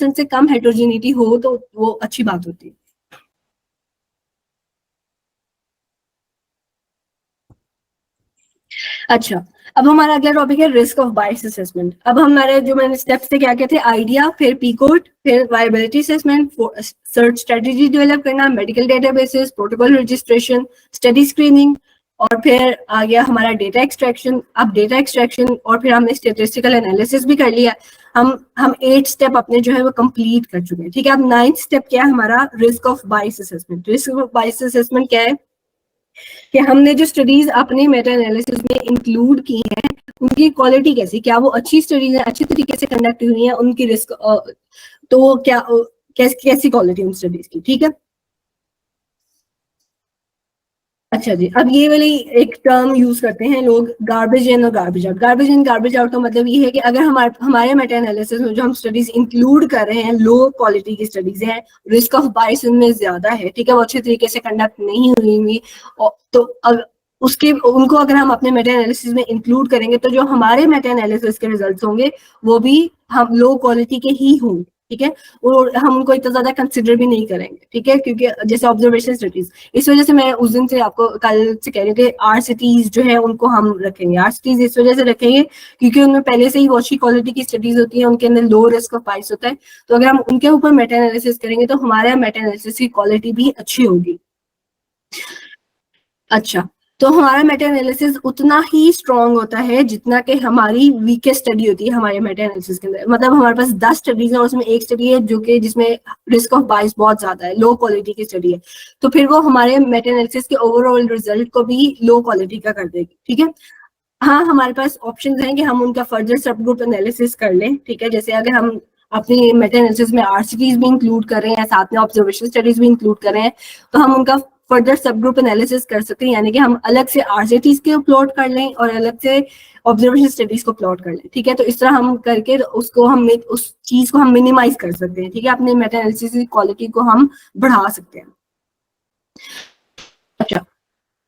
50% से कम हेट्रोजीनिटी हो तो वो अच्छी बात होती है। अच्छा, अब हमारा अगला टॉपिक है रिस्क ऑफ बायस असेसमेंट। अब हमारे जो मैंने स्टेप्स थे क्या क्या थे, आइडिया, फिर पीकोड, फिर viability assessment, search strategy develop करना, medical databases, protocol registration, study screening, और फिर आ गया हमारा डेटा एक्सट्रैक्शन। अब डेटा एक्सट्रैक्शन और फिर हमने स्टैटिस्टिकल एनालिसिस भी कर लिया। हम 8 स्टेप अपने जो है वो कंप्लीट कर चुके हैं। ठीक है, अब 9th स्टेप क्या है हमारा, risk of bias assessment. Risk of bias assessment क्या है कि हमने जो स्टडीज अपने मेटा एनालिसिस में इंक्लूड की हैं उनकी क्वालिटी कैसी, क्या वो अच्छी स्टडीज है, अच्छी तरीके से कंडक्ट हुई है, उनकी रिस्क तो क्या कैसी क्वालिटी उन स्टडीज की। ठीक है, अच्छा जी, अब ये वाली एक टर्म यूज करते हैं लोग, गार्बेज इन और garbage out. Garbage in garbage out का मतलब ये है कि अगर हमारे मेटा एनालिसिस में जो हम स्टडीज इंक्लूड कर रहे हैं लो क्वालिटी की स्टडीज हैं, रिस्क ऑफ बायस उनमें ज्यादा है, ठीक है, वो अच्छे तरीके से कंडक्ट नहीं हुई, तो उसके उनको अगर हम अपने मेटा एनालिसिस में इंक्लूड करेंगे तो जो हमारे मेटा एनालिसिस के रिजल्ट्स होंगे वो भी हम लो क्वालिटी के ही होंगे। ठीक है, और हम उनको इतना ज्यादा कंसिडर भी नहीं करेंगे। ठीक है, क्योंकि जैसे ऑब्जर्वेशन स्टडीज, इस वजह से मैं उस दिन से आपको कल से कह रही थी आरसीटीज जो है उनको हम रखेंगे। आरसीटीज इस वजह से रखेंगे क्योंकि उनमें पहले से ही वो अच्छी क्वालिटी की स्टडीज होती है, उनके अंदर लो रिस्क ऑफ बायस होता है, तो अगर हम उनके ऊपर मेटा एनालिसिस करेंगे तो हमारा मेटा एनालिसिस की क्वालिटी भी अच्छी होगी। अच्छा, तो हमारा मेटा एनालिसिस उतना ही स्ट्रॉन्ग होता है जितना कि हमारी वीकेस्ट स्टडी होती है हमारे मेटा एनालिसिस के अंदर। मतलब हमारे पास 10 स्टडीज है और उसमें एक स्टडी है जो कि जिसमें रिस्क ऑफ बायस बहुत ज्यादा है, लो क्वालिटी की स्टडी है, तो फिर वो हमारे मेटा एनालिसिस के ओवरऑल रिजल्ट को भी लो क्वालिटी का कर देगी। ठीक है, हाँ, हमारे पास ऑप्शन हैं कि हम उनका फर्दर सब ग्रुप एनालिसिस कर लें। ठीक है, जैसे अगर हम अपनी मेटा एनालिसिस में आरसीटीज भी इंक्लूड कर रहे हैं, साथ में ऑब्जर्वेशन स्टडीज भी इंक्लूड कर रहे हैं, तो हम उनका फर्दर सब ग्रुप एनालिसिस कर सकते हैं, यानी कि हम अलग से आरसीटीज के प्लॉट कर लें और अलग से ऑब्जर्वेशन स्टडीज को प्लॉट कर लें। ठीक है, तो इस तरह हम करके उसको हम उस चीज को हम मिनिमाइज कर सकते हैं। ठीक है, अपने मेटा एनालिसिस की क्वालिटी को हम बढ़ा सकते हैं। अच्छा,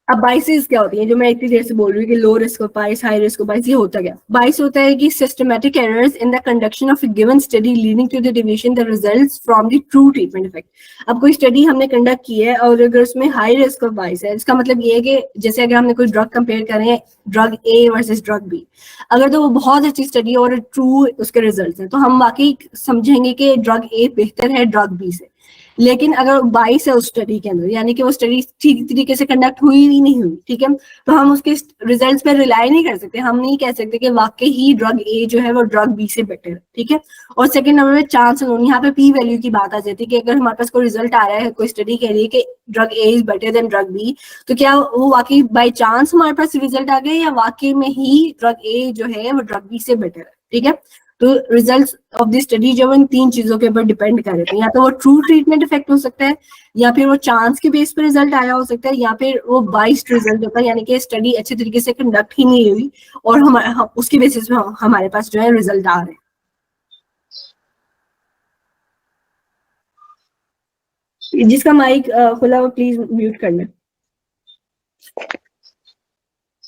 अब बाइसेस क्या होती है, जो मैं इतनी देर से बोल रही हूँ कि low risk of bias, high risk of bias, ये होता क्या? बाइस होता है कि systematic errors in the conduction of a given study leading to the deviation the results from the true treatment effect. अब कोई स्टडी हमने कंडक्ट की है और अगर उसमें हाई रिस्क ऑफ बाइस है, इसका मतलब ये है कि जैसे अगर हमने कोई ड्रग कंपेयर करें, drug A versus drug B, अगर तो वो बहुत अच्छी स्टडी है और ट्रू उसके रिजल्ट हैं, तो हम वाकई समझेंगे कि ड्रग ए बेहतर है ड्रग बी से। लेकिन अगर बाइस है उस स्टडी के अंदर, यानी कि वो स्टडी ठीक तरीके से कंडक्ट हुई ही नहीं हुई, ठीक है, तो हम उसके रिजल्ट्स पे रिलाई नहीं कर सकते। हम नहीं कह सकते कि वाकई ही ड्रग ए जो है वो ड्रग बी से बेटर है। ठीक है, और सेकंड नंबर में चांस अलोन, यहाँ पे पी वैल्यू की बात आ जाती है कि अगर हमारे पास कोई रिजल्ट आ रहा है, कोई स्टडी कह रही है कि drug A is better than drug B, तो क्या वो वाकई बाई चांस हमारे पास रिजल्ट आ गए या वाकई में ही ड्रग ए जो है वो ड्रग बी से बेटर है। ठीक है, तो रिजल्ट्स ऑफ द स्टडी जो इन 3 चीजों के ऊपर डिपेंड कर रहे हैं, या तो वो ट्रू ट्रीटमेंट इफेक्ट हो सकता है, या फिर वो चांस के बेस पर रिजल्ट आया हो सकता है, या फिर वो बाइस्ड रिजल्ट होता है, यानी कि स्टडी अच्छे तरीके से कंडक्ट ही नहीं हुई और उसके बेसिस पे हमारे पास जो है रिजल्ट आ रहे हैं। जिसका माइक खुला हो प्लीज म्यूट कर लें।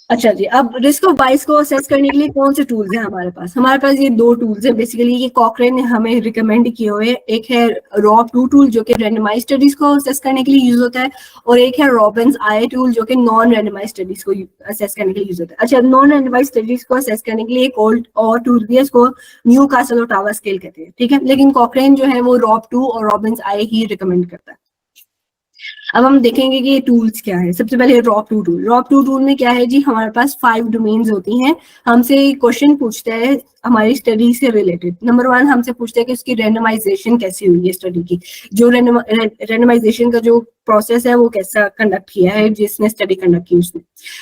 अच्छा जी, अब रिस्क ऑफ बाइस को असेस करने के लिए कौन से टूल्स हैं हमारे पास? हमारे पास ये 2 टूल्स हैं बेसिकली, ये कॉकरेन ने हमें रिकमेंड किए हुए। एक है रॉब 2 टूल जो कि रैंडमाइज स्टडीज को असेस करने के लिए यूज होता है, और एक है रॉबिन्स आई टूल जो कि नॉन रैंडमाइज स्टडीज को असेस करने के लिए यूज होता है। अच्छा, नॉन रैंडमाइज स्टडीज को असेस करने के लिए एक और टूल भी है, इसको न्यू कासल ओटावा स्केल कहते हैं। ठीक है, लेकिन कॉकरेन जो है वो रॉब 2 और रॉबिन्स आई ही रिकमेंड करता है। अब हम देखेंगे कि ये टूल्स क्या है। सबसे पहले रॉब 2 टूल में क्या है जी, हमारे पास 5 डोमेन्स होती हैं। हमसे क्वेश्चन पूछता है हमारी स्टडी से रिलेटेड। नंबर 1 हमसे पूछता है कि उसकी रैंडमाइजेशन कैसी हुई है स्टडी की, जो रैंडमाइजेशन का जो प्रोसेस है वो कैसा कंडक्ट किया है जिसने स्टडी कंडक्ट की उसने।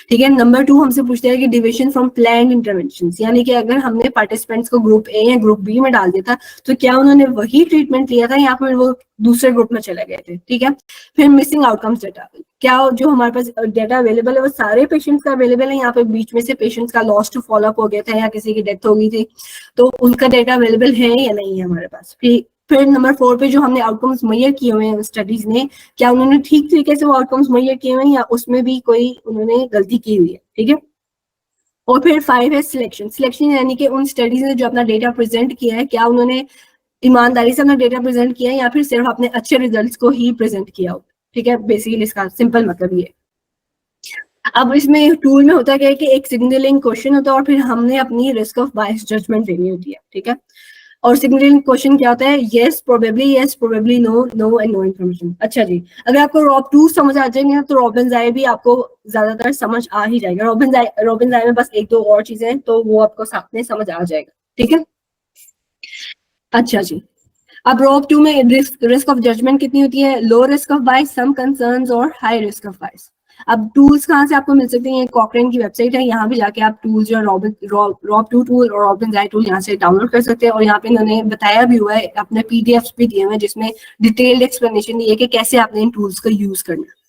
ठीक है, नंबर 2 हमसे पूछता है कि डिविएशन फ्रॉम प्लान्ड इंटरवेंशंस, यानी कि अगर हमने पार्टिसिपेंट्स को ग्रुप ए या ग्रुप बी में डाल दिया था तो क्या उन्होंने वही ट्रीटमेंट लिया था या फिर वो दूसरे ग्रुप में चले गए थे। ठीक है, फिर मिसिंग आउटकम्स डेटा, क्या जो हमारे पास डेटा अवेलेबल है वो सारे पेशेंट्स का अवेलेबल है, यहाँ पे बीच में से पेशेंट्स का लॉस टू फॉलोअप हो गया था या किसी की डेथ हो गई थी, तो उनका डेटा अवेलेबल है या नहीं है हमारे पास। फिर नंबर 4 पे जो हमने आउटकम्स मुहैया किए हुए हैं स्टडीज ने, क्या उन्होंने ठीक तरीके से वो आउटकम्स मुहैया किए हुए हैं या उसमें भी कोई उन्होंने गलती की हुई है। ठीक है, और फिर 5 है सिलेक्शन यानी कि उन स्टडीज ने जो अपना डेटा प्रेजेंट किया है क्या उन्होंने ईमानदारी से अपना डेटा प्रेजेंट किया या फिर सिर्फ अपने अच्छे रिजल्ट्स को ही प्रेजेंट किया हो, ठीक है, बेसिकली इसका सिंपल मतलब ये। अब इसमें टूल में होता क्या है कि एक सिग्नलिंग क्वेश्चन होता है और फिर हमने अपनी रिस्क ऑफ बायस जजमेंट देनी होती है, ठीक है। और सिग्नलिंग क्वेश्चन क्या होता है, yes probably no no and no information. अच्छा जी, अगर आपको रॉब 2 समझ आ जाएंगे तो रॉबिन्स-आई भी आपको ज्यादातर समझ आ ही जाएगा। रॉबिन्स-आई में बस एक दो और चीजें हैं तो वो आपको साथ में समझ आ जाएगा, ठीक है। अच्छा जी, अब रॉब 2 में रिस्क ऑफ जजमेंट कितनी होती है, low risk of bias, some concerns और हाई रिस्क ऑफ बायस। अब टूल्स कहाँ से आपको मिल सकते हैं, कॉकरेन की वेबसाइट है, यहाँ भी जाके आप टूल्स जो रॉब 2 टूल और रॉबिन्स-आई टूल यहाँ से डाउनलोड कर सकते हैं। और यहाँ पे इन्होंने बताया भी हुआ है, अपने पीडीएफ्स भी दिए हुए हैं जिसमें डिटेल्ड एक्सप्लेनेशन दी है कि कैसे आपने इन टूल्स का यूज करना है।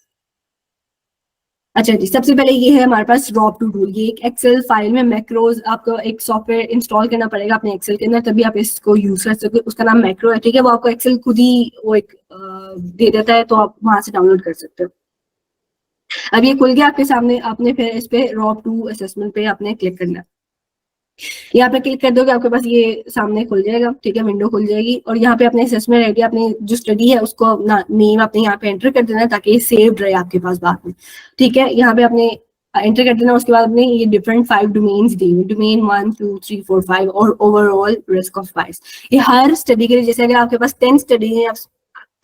अच्छा जी, सबसे पहले ये है हमारे पास रॉब 2 टूल। ये एक एक्सेल फाइल में मैक्रोज, आपको एक सॉफ्टवेयर इंस्टॉल करना पड़ेगा अपने एक्सेल के अंदर, तभी आप इसको यूज कर सकते। उसका नाम मैक्रो है, ठीक है। वो आपको एक्सेल खुद ही वो एक दे देता है, तो आप वहां से डाउनलोड कर सकते हो। अब ये खुल गया आपके सामने, आपने फिर इस पे रॉब 2 असेसमेंट पे आपने क्लिक करना है। यहाँ पे क्लिक कर दोगे आपके पास ये सामने खुल जाएगा, ठीक है, विंडो खुल जाएगी। और यहाँ पे अपने असेसमेंट आईडी, अपनी जो स्टडी है उसको नेम आपने यहाँ पे एंटर कर देना है ताकि ये सेव्ड रहे आपके पास बाद में, ठीक है। यहाँ पे आपने एंटर कर देना। उसके बाद आपने ये डिफरेंट 5 डोमेन्स दी, डोमेन 1 2 3 4 5 और ओवरऑल रिस्क ऑफ बायस। ये हर स्टडी के लिए, जैसे अगर आपके पास 10 स्टडी है,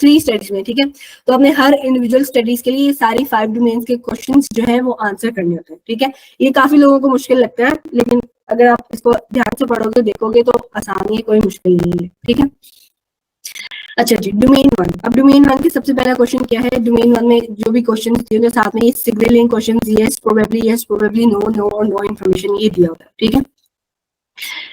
3 स्टडीज में, ठीक है, तो आपने हर इंडिविजुअल स्टडीज के लिए सारी 5 डोमेन्स के क्वेश्चंस जो है वो आंसर करने होते हैं, ठीक है। ये काफी लोगों को मुश्किल लगता है, लेकिन अगर आप इसको ध्यान से पढ़ोगे देखोगे तो आसान है, कोई मुश्किल नहीं है, ठीक है। अच्छा जी, डोमेन 1। अब डोमेन 1 के सबसे पहला क्वेश्चन क्या है, डोमेन 1 में जो भी क्वेश्चन दिए होंगे साथ में ये signalling question, yes probably no no और नो इन्फॉर्मेशन, ये दिया होता है, ठीक है।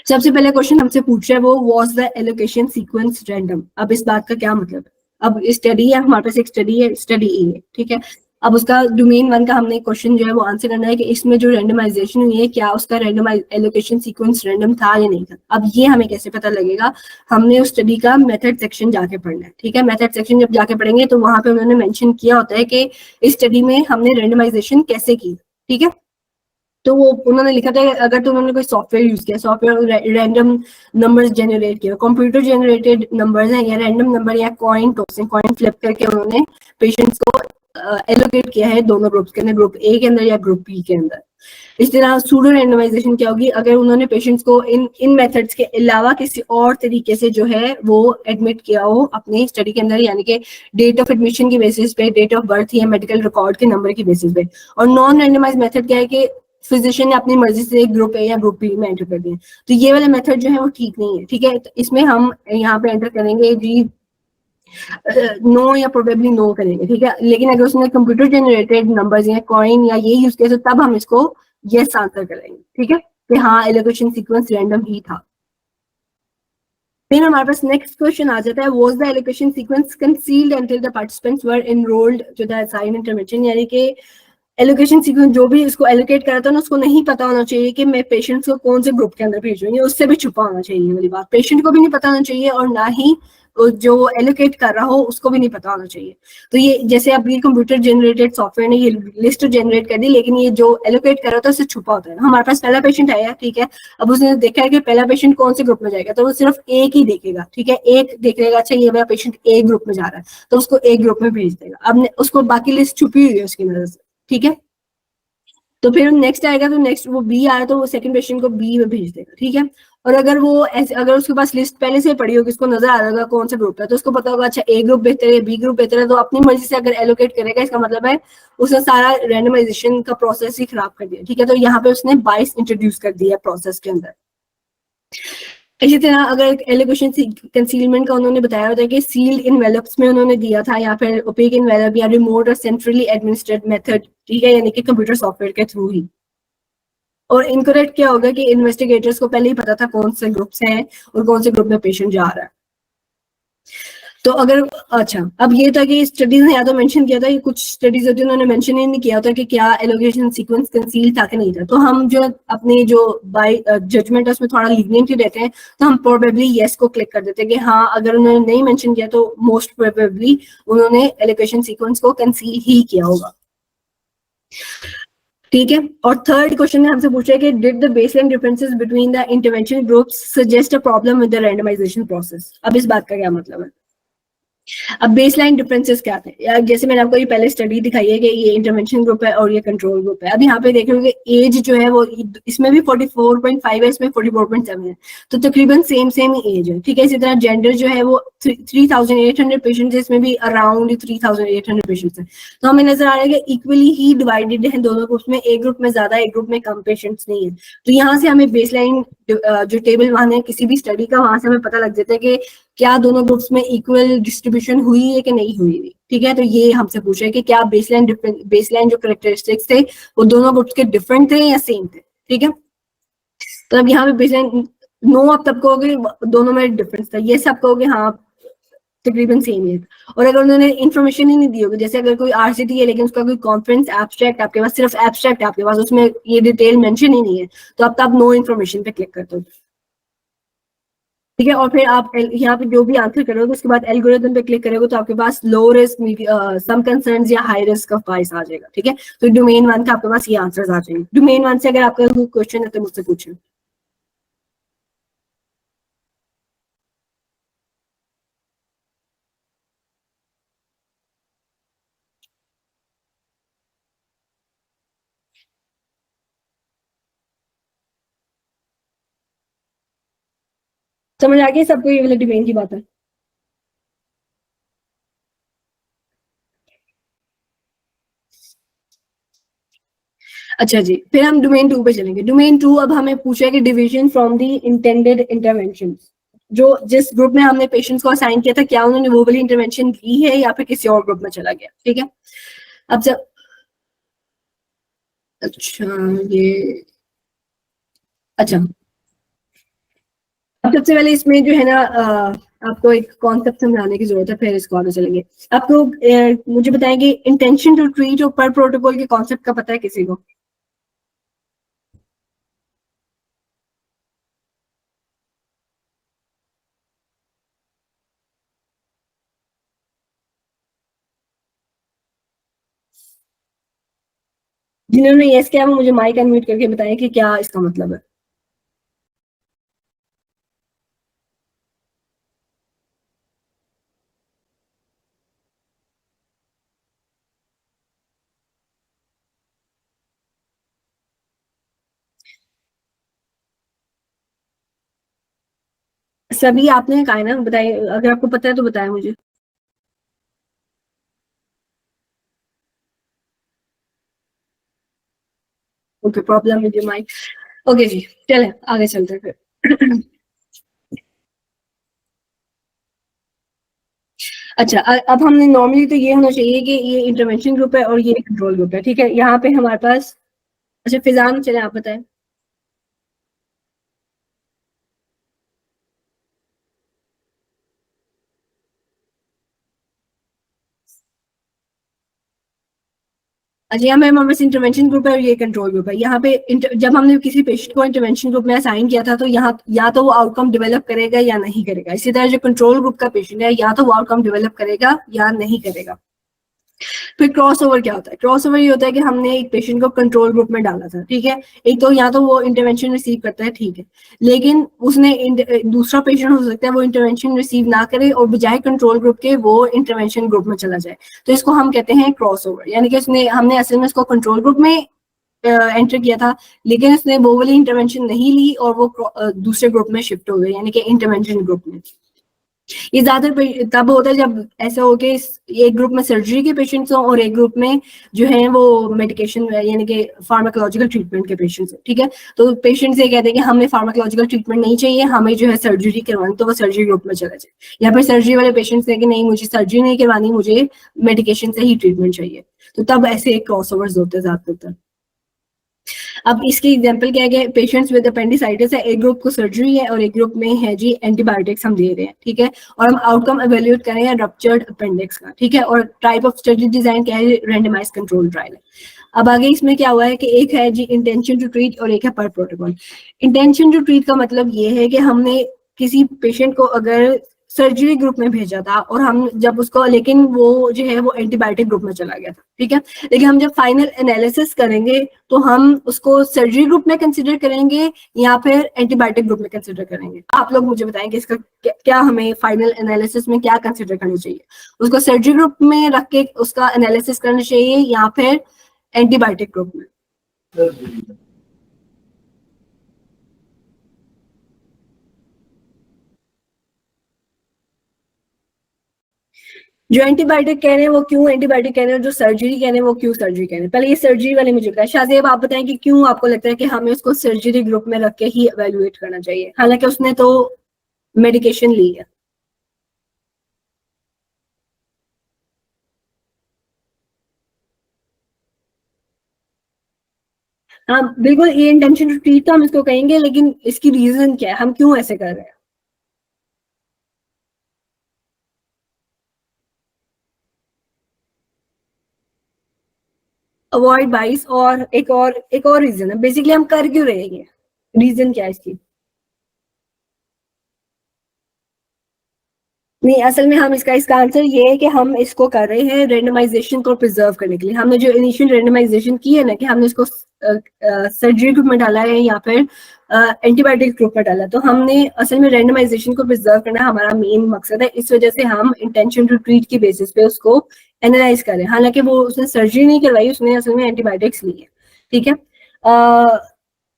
सबसे पहले क्वेश्चन हमसे पूछ रहा है वो was the allocation sequence random. अब इस बात का क्या मतलब है, अब स्टडी है हमारे पास, एक स्टडी है, स्टडी ए है, ठीक है। अब उसका डोमेन 1 का हमने क्वेश्चन जो है वो आंसर करना है कि इसमें जो रैंडमाइजेशन हुई है क्या उसका रैंडमाइज एलोकेशन सीक्वेंस रैंडम था या नहीं था। अब ये हमें कैसे पता लगेगा, हमने उस स्टडी का मेथड सेक्शन जाके पढ़ना है, ठीक है। मेथड सेक्शन जब जाके पढ़ेंगे तो वहां पे उन्होंने मेंशन किया होता है कि इस स्टडी में हमने रैंडमाइजेशन कैसे की, ठीक है। तो वो उन्होंने लिखा था अगर तो उन्होंने कोई सॉफ्टवेयर यूज किया, सॉफ्टवेयर रैंडम नंबर्स जनरेट किया, कंप्यूटर जनरेटेड नंबर्स हैं या रैंडम नंबर या कॉइन टॉस, कॉइन फ्लिप करके उन्होंने पेशेंट्स को एलोकेट किया है दोनों ग्रुप्स के अंदर, ग्रुप ए के अंदर या ग्रुप बी के अंदर। इस तरह सूडो रैंडमाइजेशन क्या होगी, अगर उन्होंने पेशेंट्स को इन मेथड्स के अलावा किसी और तरीके से जो है वो एडमिट किया हो अपनी स्टडी के अंदर, यानी कि डेट ऑफ एडमिशन की बेसिस पे, डेट ऑफ बर्थ या मेडिकल रिकॉर्ड के नंबर की बेसिस पे। और नॉन रैंडमाइज मेथड क्या है कि फिजिशियन ने अपनी मर्जी से एक ग्रुप ए या ग्रुप बी में एंटर कर दिया, तो ये वाला मेथड जो है वो ठीक नहीं है, ठीक है। तो इसमें हम यहाँ पे एंटर करेंगे जी नो या प्रोबेबली नो करेंगे, ठीक है। लेकिन अगर उसने कंप्यूटर जनरेटेड नंबर्स या कॉइन या ये यूज किया तो तब हम इसको यस आंसर करेंगे, ठीक है, कि हाँ एलोकेशन सीक्वेंस रैंडम ही था। फिर हमारे पास नेक्स्ट क्वेश्चन आ जाता है, was the allocation sequence concealed until the participants were enrolled to the assigned intervention, यानी कि एलोकेशन सीक्वेंस जो भी इसको एलोकेट करा था ना उसको नहीं पता होना चाहिए कि मैं पेशेंट्स को कौन से ग्रुप के अंदर भेजूंगी, उससे भी छुपा होना चाहिए वाली बात, पेशेंट को भी नहीं पता होना चाहिए और ना ही जो एलोकेट कर रहा हो उसको भी नहीं पता होना चाहिए। तो ये जैसे अब ये कंप्यूटर जनरेटेड सॉफ्टवेयर ने ये लिस्ट जनरेट कर दी, लेकिन ये जो एलोकेट कर रहा था उससे छुपा होता है। हमारे पास पहला पेशेंट आया, ठीक है, अब उसने देखा है कि पहला पेशेंट कौन से ग्रुप में जाएगा, तो वो सिर्फ एक ही देखेगा, ठीक है, एक देख लेगा, अच्छा ये वाला पेशेंट ए ग्रुप में जा रहा है तो उसको ए ग्रुप में भेज देगा। अब उसको बाकी लिस्ट छुपी हुई है उसकी नजर से, ठीक है। तो फिर नेक्स्ट आएगा तो नेक्स्ट वो बी आया तो वो सेकंड पेशेंट को बी में भेज देगा, ठीक है। और अगर वो ऐसे, अगर उसके पास लिस्ट पहले से पड़ी होगी, उसको नजर आ रहा होगा कौन सा ग्रुप है, तो उसको पता होगा अच्छा ए ग्रुप बेहतर है, बी ग्रुप बेहतर है, तो अपनी मर्जी से अगर एलोकेट करेगा, इसका मतलब है उसने सारा रैंडमाइजेशन का प्रोसेस ही खराब कर दिया, ठीक है। तो यहाँ पे उसने बाइस इंट्रोड्यूस कर दिया प्रोसेस के अंदर। इसी तरह अगर एलोकेशन कंसीलमेंट का उन्होंने बताया होता है कि सील्ड इनवेलप्स में उन्होंने दिया था या फिर ओपेक इनवेलप या रिमोट और सेंट्रली एडमिनिस्ट्रेटेड मेथड, ठीक है, यानी कि कंप्यूटर सॉफ्टवेयर के थ्रू ही। और इनकरेक्ट क्या होगा कि इन्वेस्टिगेटर्स को पहले ही पता था कौन से ग्रुप्स हैं और कौन से ग्रुप में पेशेंट जा रहा है। तो अगर अच्छा अब ये था कि स्टडीज ने या तो मेंशन किया था कि कुछ स्टडीज होती है उन्होंने मेंशन ही नहीं किया होता कि क्या एलोकेशन सीक्वेंस कंसील था कि नहीं था, तो हम जो अपनी जो बाय जजमेंट है उसमें थोड़ा लीनियंट ही रहते हैं, तो हम प्रोबेबली यस को क्लिक कर देते हैं कि हाँ अगर उन्होंने नहीं मेंशन किया तो मोस्ट प्रोबेबली उन्होंने एलोकेशन सीक्वेंस को कंसील ही किया होगा। ठीक है। और थर्ड क्वेश्चन में हमसे पूछा है कि did the baseline differences between the intervention groups suggest a problem with the randomisation process. अब इस बात का क्या मतलब है? अब बेसलाइन डिफरेंसेस क्या थे? जैसे मैंने आपको ये पहले स्टडी दिखाई है कि ये इंटरवेंशन ग्रुप है और ये कंट्रोल ग्रुप है। अब यहाँ पे देख रहे हो कि एज जो है वो इसमें भी 44.5 है, इसमें 44.7 है, तो तकरीबन सेम सेम ही एज है। ठीक है। इसी तरह जेंडर जो है वो 3800 पेशेंट्स है, इसमें भी अराउंड 3800 पेशेंट्स है। तो हमें नजर आ रहा है कि इक्वली ही डिवाइडेड है दोनों ग्रुप्स में, एक ग्रुप में ज्यादा एक ग्रुप में कम पेशेंट्स नहीं है। तो यहाँ से हमें बेसलाइन जो टेबल वहां है किसी भी स्टडी का, वहां से हमें पता लग जाता है कि क्या दोनों ग्रुप्स में इक्वल डिस्ट्रीब्यूशन हुई है कि नहीं हुई है। ठीक है। तो ये हमसे पूछा है कि क्या बेसलाइन जो करेक्टरिस्टिक्स थे वो दोनों ग्रुप्स के डिफरेंट थे या सेम थे। ठीक है। तो अब यहाँ पे बेसलाइन नो आप तब कहोगे दोनों में डिफरेंस था, ये सब कहोगे हाँ तकरीबन सेम ही है। और अगर उन्होंने इन्फॉर्मेशन ही नहीं दी होगी, जैसे अगर कोई आरसीटी है लेकिन उसका कोई कॉन्फ्रेंस एब्स्ट्रैक्ट आपके पास, सिर्फ एब्स्ट्रैक्ट आपके पास, उसमें ये डिटेल मेंशन ही नहीं है, तो अब आप नो इन्फॉर्मेशन पे क्लिक करते हो। ठीक है। और फिर आप यहाँ पे जो भी आंसर करोगे उसके बाद एल्गोरिथम पे क्लिक करोगे तो आपके पास लो रिस्क, सम कंसर्न्स या हाई रिस्क ऑफ बायस आ जाएगा। ठीक है। तो डोमेन 1 का आपके पास ये आंसर्स आ जाएंगे। डोमेन 1 से अगर आपका कोई क्वेश्चन है तो मुझसे पूछें। समझ आ गई सबको ये वाला डोमेन की बात है? अच्छा जी, फिर हम डोमेन 2 पे चलेंगे। डोमेन 2 अब हमें पूछा है कि division from the intended intervention. जो जिस ग्रुप में हमने पेशेंट्स को असाइन किया था, क्या उन्होंने वो वाली इंटरवेंशन दी है या फिर किसी और ग्रुप में चला गया। ठीक है। अब जब अच्छा ये अच्छा अब सबसे पहले इसमें जो है ना आपको एक कॉन्सेप्ट समझाने की जरूरत है, फिर इसको आगे चलेंगे। आपको मुझे बताएंगे इंटेंशन टू ट्रीट और पर प्रोटोकॉल के कॉन्सेप्ट का पता है किसी को? जिन्होंने यस किया वो मुझे माइक अनम्यूट करके बताएं कि क्या इसका मतलब है। सभी आपने कहा है ना, बताइए अगर आपको पता है तो बताएं मुझे। Okay, problem with your mic. Okay जी, चले आगे चलते हैं फिर। अच्छा अब हमने नॉर्मली तो ये होना चाहिए कि ये इंटरवेंशन ग्रुप है और ये कंट्रोल ग्रुप है। ठीक है। यहाँ पे हमारे पास अच्छा फिजान, चले आप बताएं। अच्छा यहाँ पे हमारे पास इंटरवेंशन ग्रुप है और ये कंट्रोल ग्रुप है। यहाँ पे जब हमने किसी पेशेंट को इंटरवेंशन ग्रुप में असाइन किया था तो यहाँ या तो वो आउटकम डेवलप करेगा या नहीं करेगा। इसी तरह जो कंट्रोल ग्रुप का पेशेंट है या तो वो आउटकम डेवलप करेगा या नहीं करेगा। फिर क्रॉस ओवर क्या होता है? क्रॉस ओवर ये होता है कि हमने एक पेशेंट को कंट्रोल ग्रुप में डाला था। ठीक है। एक तो या तो वो इंटरवेंशन रिसीव करता है, ठीक है, लेकिन उसने दूसरा पेशेंट हो सकता है वो इंटरवेंशन रिसीव ना करे और बजाय कंट्रोल ग्रुप के वो इंटरवेंशन ग्रुप में चला जाए। तो इसको हम कहते हैं क्रॉस ओवर, यानी कि उसने हमने असल में उसको कंट्रोल ग्रुप में एंटर किया था लेकिन उसने वो वाली इंटरवेंशन नहीं ली और वो दूसरे ग्रुप में शिफ्ट हो गए, यानी कि इंटरवेंशन ग्रुप में। ये ज्यादातर तब होता है जब ऐसा हो कि एक ग्रुप में सर्जरी के पेशेंट्स हो और एक ग्रुप में जो है वो मेडिकेशन यानी कि फार्माकोलॉजिकल ट्रीटमेंट के पेशेंट्स हो। ठीक है। तो पेशेंट्स ये कहते हैं कि हमें फार्माकोलॉजिकल ट्रीटमेंट नहीं चाहिए, हमें जो है सर्जरी करवानी, तो वो सर्जरी ग्रुप में चला जाए। या फिर सर्जरी वाले पेशेंट्स हैं कि नहीं मुझे सर्जरी नहीं करवानी, मुझे मेडिकेशन से ही ट्रीटमेंट चाहिए, तो तब ऐसे क्रॉस ओवर्स होते हैं ज्यादातर। अब इसकी एग्जांपल क्या है? पेशेंट्स विद अपेंडिसाइटिस है, एक ग्रुप को सर्जरी है और एक ग्रुप में है जी एंटीबायोटिक्स हम दे रहे हैं। ठीक है। और हम आउटकम एवेल्यूएट कर रहे हैं रप्चर्ड अपेंडिक्स का। ठीक है। और टाइप ऑफ स्टडी डिजाइन क्या है? रैंडमाइज्ड कंट्रोल ट्रायल है। अब आगे इसमें क्या हुआ है कि एक है जी इंटेंशन टू ट्रीट और एक है पर प्रोटोकॉल। इंटेंशन टू ट्रीट का मतलब ये है कि हमने किसी पेशेंट को अगर सर्जरी ग्रुप में भेजा था, और हम जब उसको, लेकिन वो जो है वो एंटीबायोटिक ग्रुप में चला गया था, ठीक है। लेकिन हम जब फाइनल एनालिसिस करेंगे तो हम उसको सर्जरी ग्रुप में कंसिडर करेंगे या फिर एंटीबायोटिक ग्रुप में कंसिडर करेंगे। आप लोग मुझे बताएंगे इसका क्या हमें फाइनल एनालिसिस में क्या कंसिडर करना चाहिए, उसको सर्जरी ग्रुप में रख के उसका एनालिसिस करना चाहिए या फिर एंटीबायोटिक ग्रुप में। जो एंटीबायोटिक कह रहे हैं वो क्यों एंटीबायोटिक कह रहे हैं, जो सर्जरी कह रहे हैं वो क्यों सर्जरी कह रहे हैं। पहले ये सर्जरी वाले मुझे बताया, शाहजेब आप बताएं कि क्यों आपको लगता है कि हमें उसको सर्जरी ग्रुप में रख के ही एवेल्युएट करना चाहिए, हालांकि उसने तो मेडिकेशन ली है। हाँ बिल्कुल, ये इंटेंशन टू ट्रीट तो हम इसको कहेंगे, लेकिन इसकी रीजन क्या है, हम क्यों ऐसे कर रहे हैं। अवॉइड बाइस, और एक और रीजन है, बेसिकली हम कर क्यों रहे हैं, रीजन क्या है इसकी। नहीं, असल में हम इसका आंसर ये है कि हम इसको कर रहे हैं रेंडमाइजेशन को प्रिजर्व करने के लिए। हमने जो इनिशियल रेंडमाइजेशन की है ना, कि हमने इसको सर्जरी ग्रुप में डाला है या फिर एंटीबायोटिक ग्रुप में डाला, तो हमने असल में रेंडमाइजेशन को प्रिजर्व करना हमारा मेन मकसद है। इस वजह से हम इंटेंशन टू ट्रीट की बेसिस पे उसको एनालाइज करें, हालांकि वो उसने सर्जरी नहीं करवाई, उसने असल में एंटीबायोटिक्स ली है, ठीक है।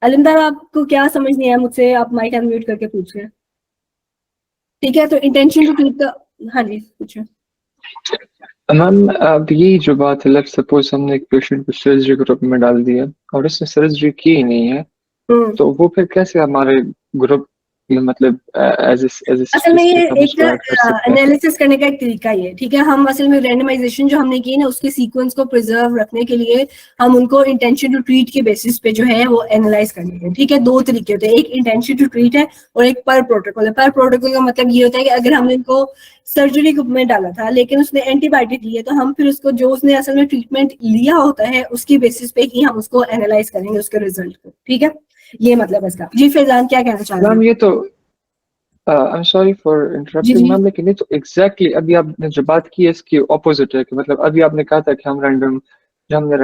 अलिंदर आपको क्या समझ नहीं आया मुझसे, आप माइक अनम्यूट करके पूछ रहे हैं, ठीक है। तो इंटेंशन टू ट्रीट का, हाँ जी पूछे। मैम अब ये जो बात है, लेट्स सपोज हमने एक पेशेंट को सर्जरी ग्रुप में डाल दिया और उसने सर्जरी की ही नहीं है, तो वो फिर कैसे हमारे ग्रुप मतलब एज असल में ये हम एक उसको ऐड कर सकते हैं? एनालिसिस करने का एक तरीका ही है, ठीक है। हम असल में रेंडमाइजेशन जो हमने की ना, उसके सीक्वेंस को प्रिजर्व रखने के लिए हम उनको इंटेंशन टू ट्रीट के बेसिस पे जो है वो एनालाइज करेंगे, ठीक है। दो तरीके होते हैं, एक इंटेंशन टू ट्रीट है और एक पर प्रोटोकॉल है। पर प्रोटोकॉल का मतलब ये होता है कि अगर हमने इनको सर्जरी में डाला था लेकिन उसने एंटीबायोटिक ली है, तो हम फिर उसको जो उसने असल में ट्रीटमेंट लिया होता है उसकी बेसिस पे ही हम उसको एनालाइज करेंगे उसके रिजल्ट को, ठीक है। ये मतलब इसका। जी फैजान क्या कहना चाह रहे मैम हैं। ये तो आई एम सॉरी फॉर जी इंटरप्टिंग जी मैम, लेकिन ये तो एग्जैक्टली अभी आपने जो बात की है इसकी ऑपोजिट है। कि मतलब अभी आपने कहा था कि हम हमने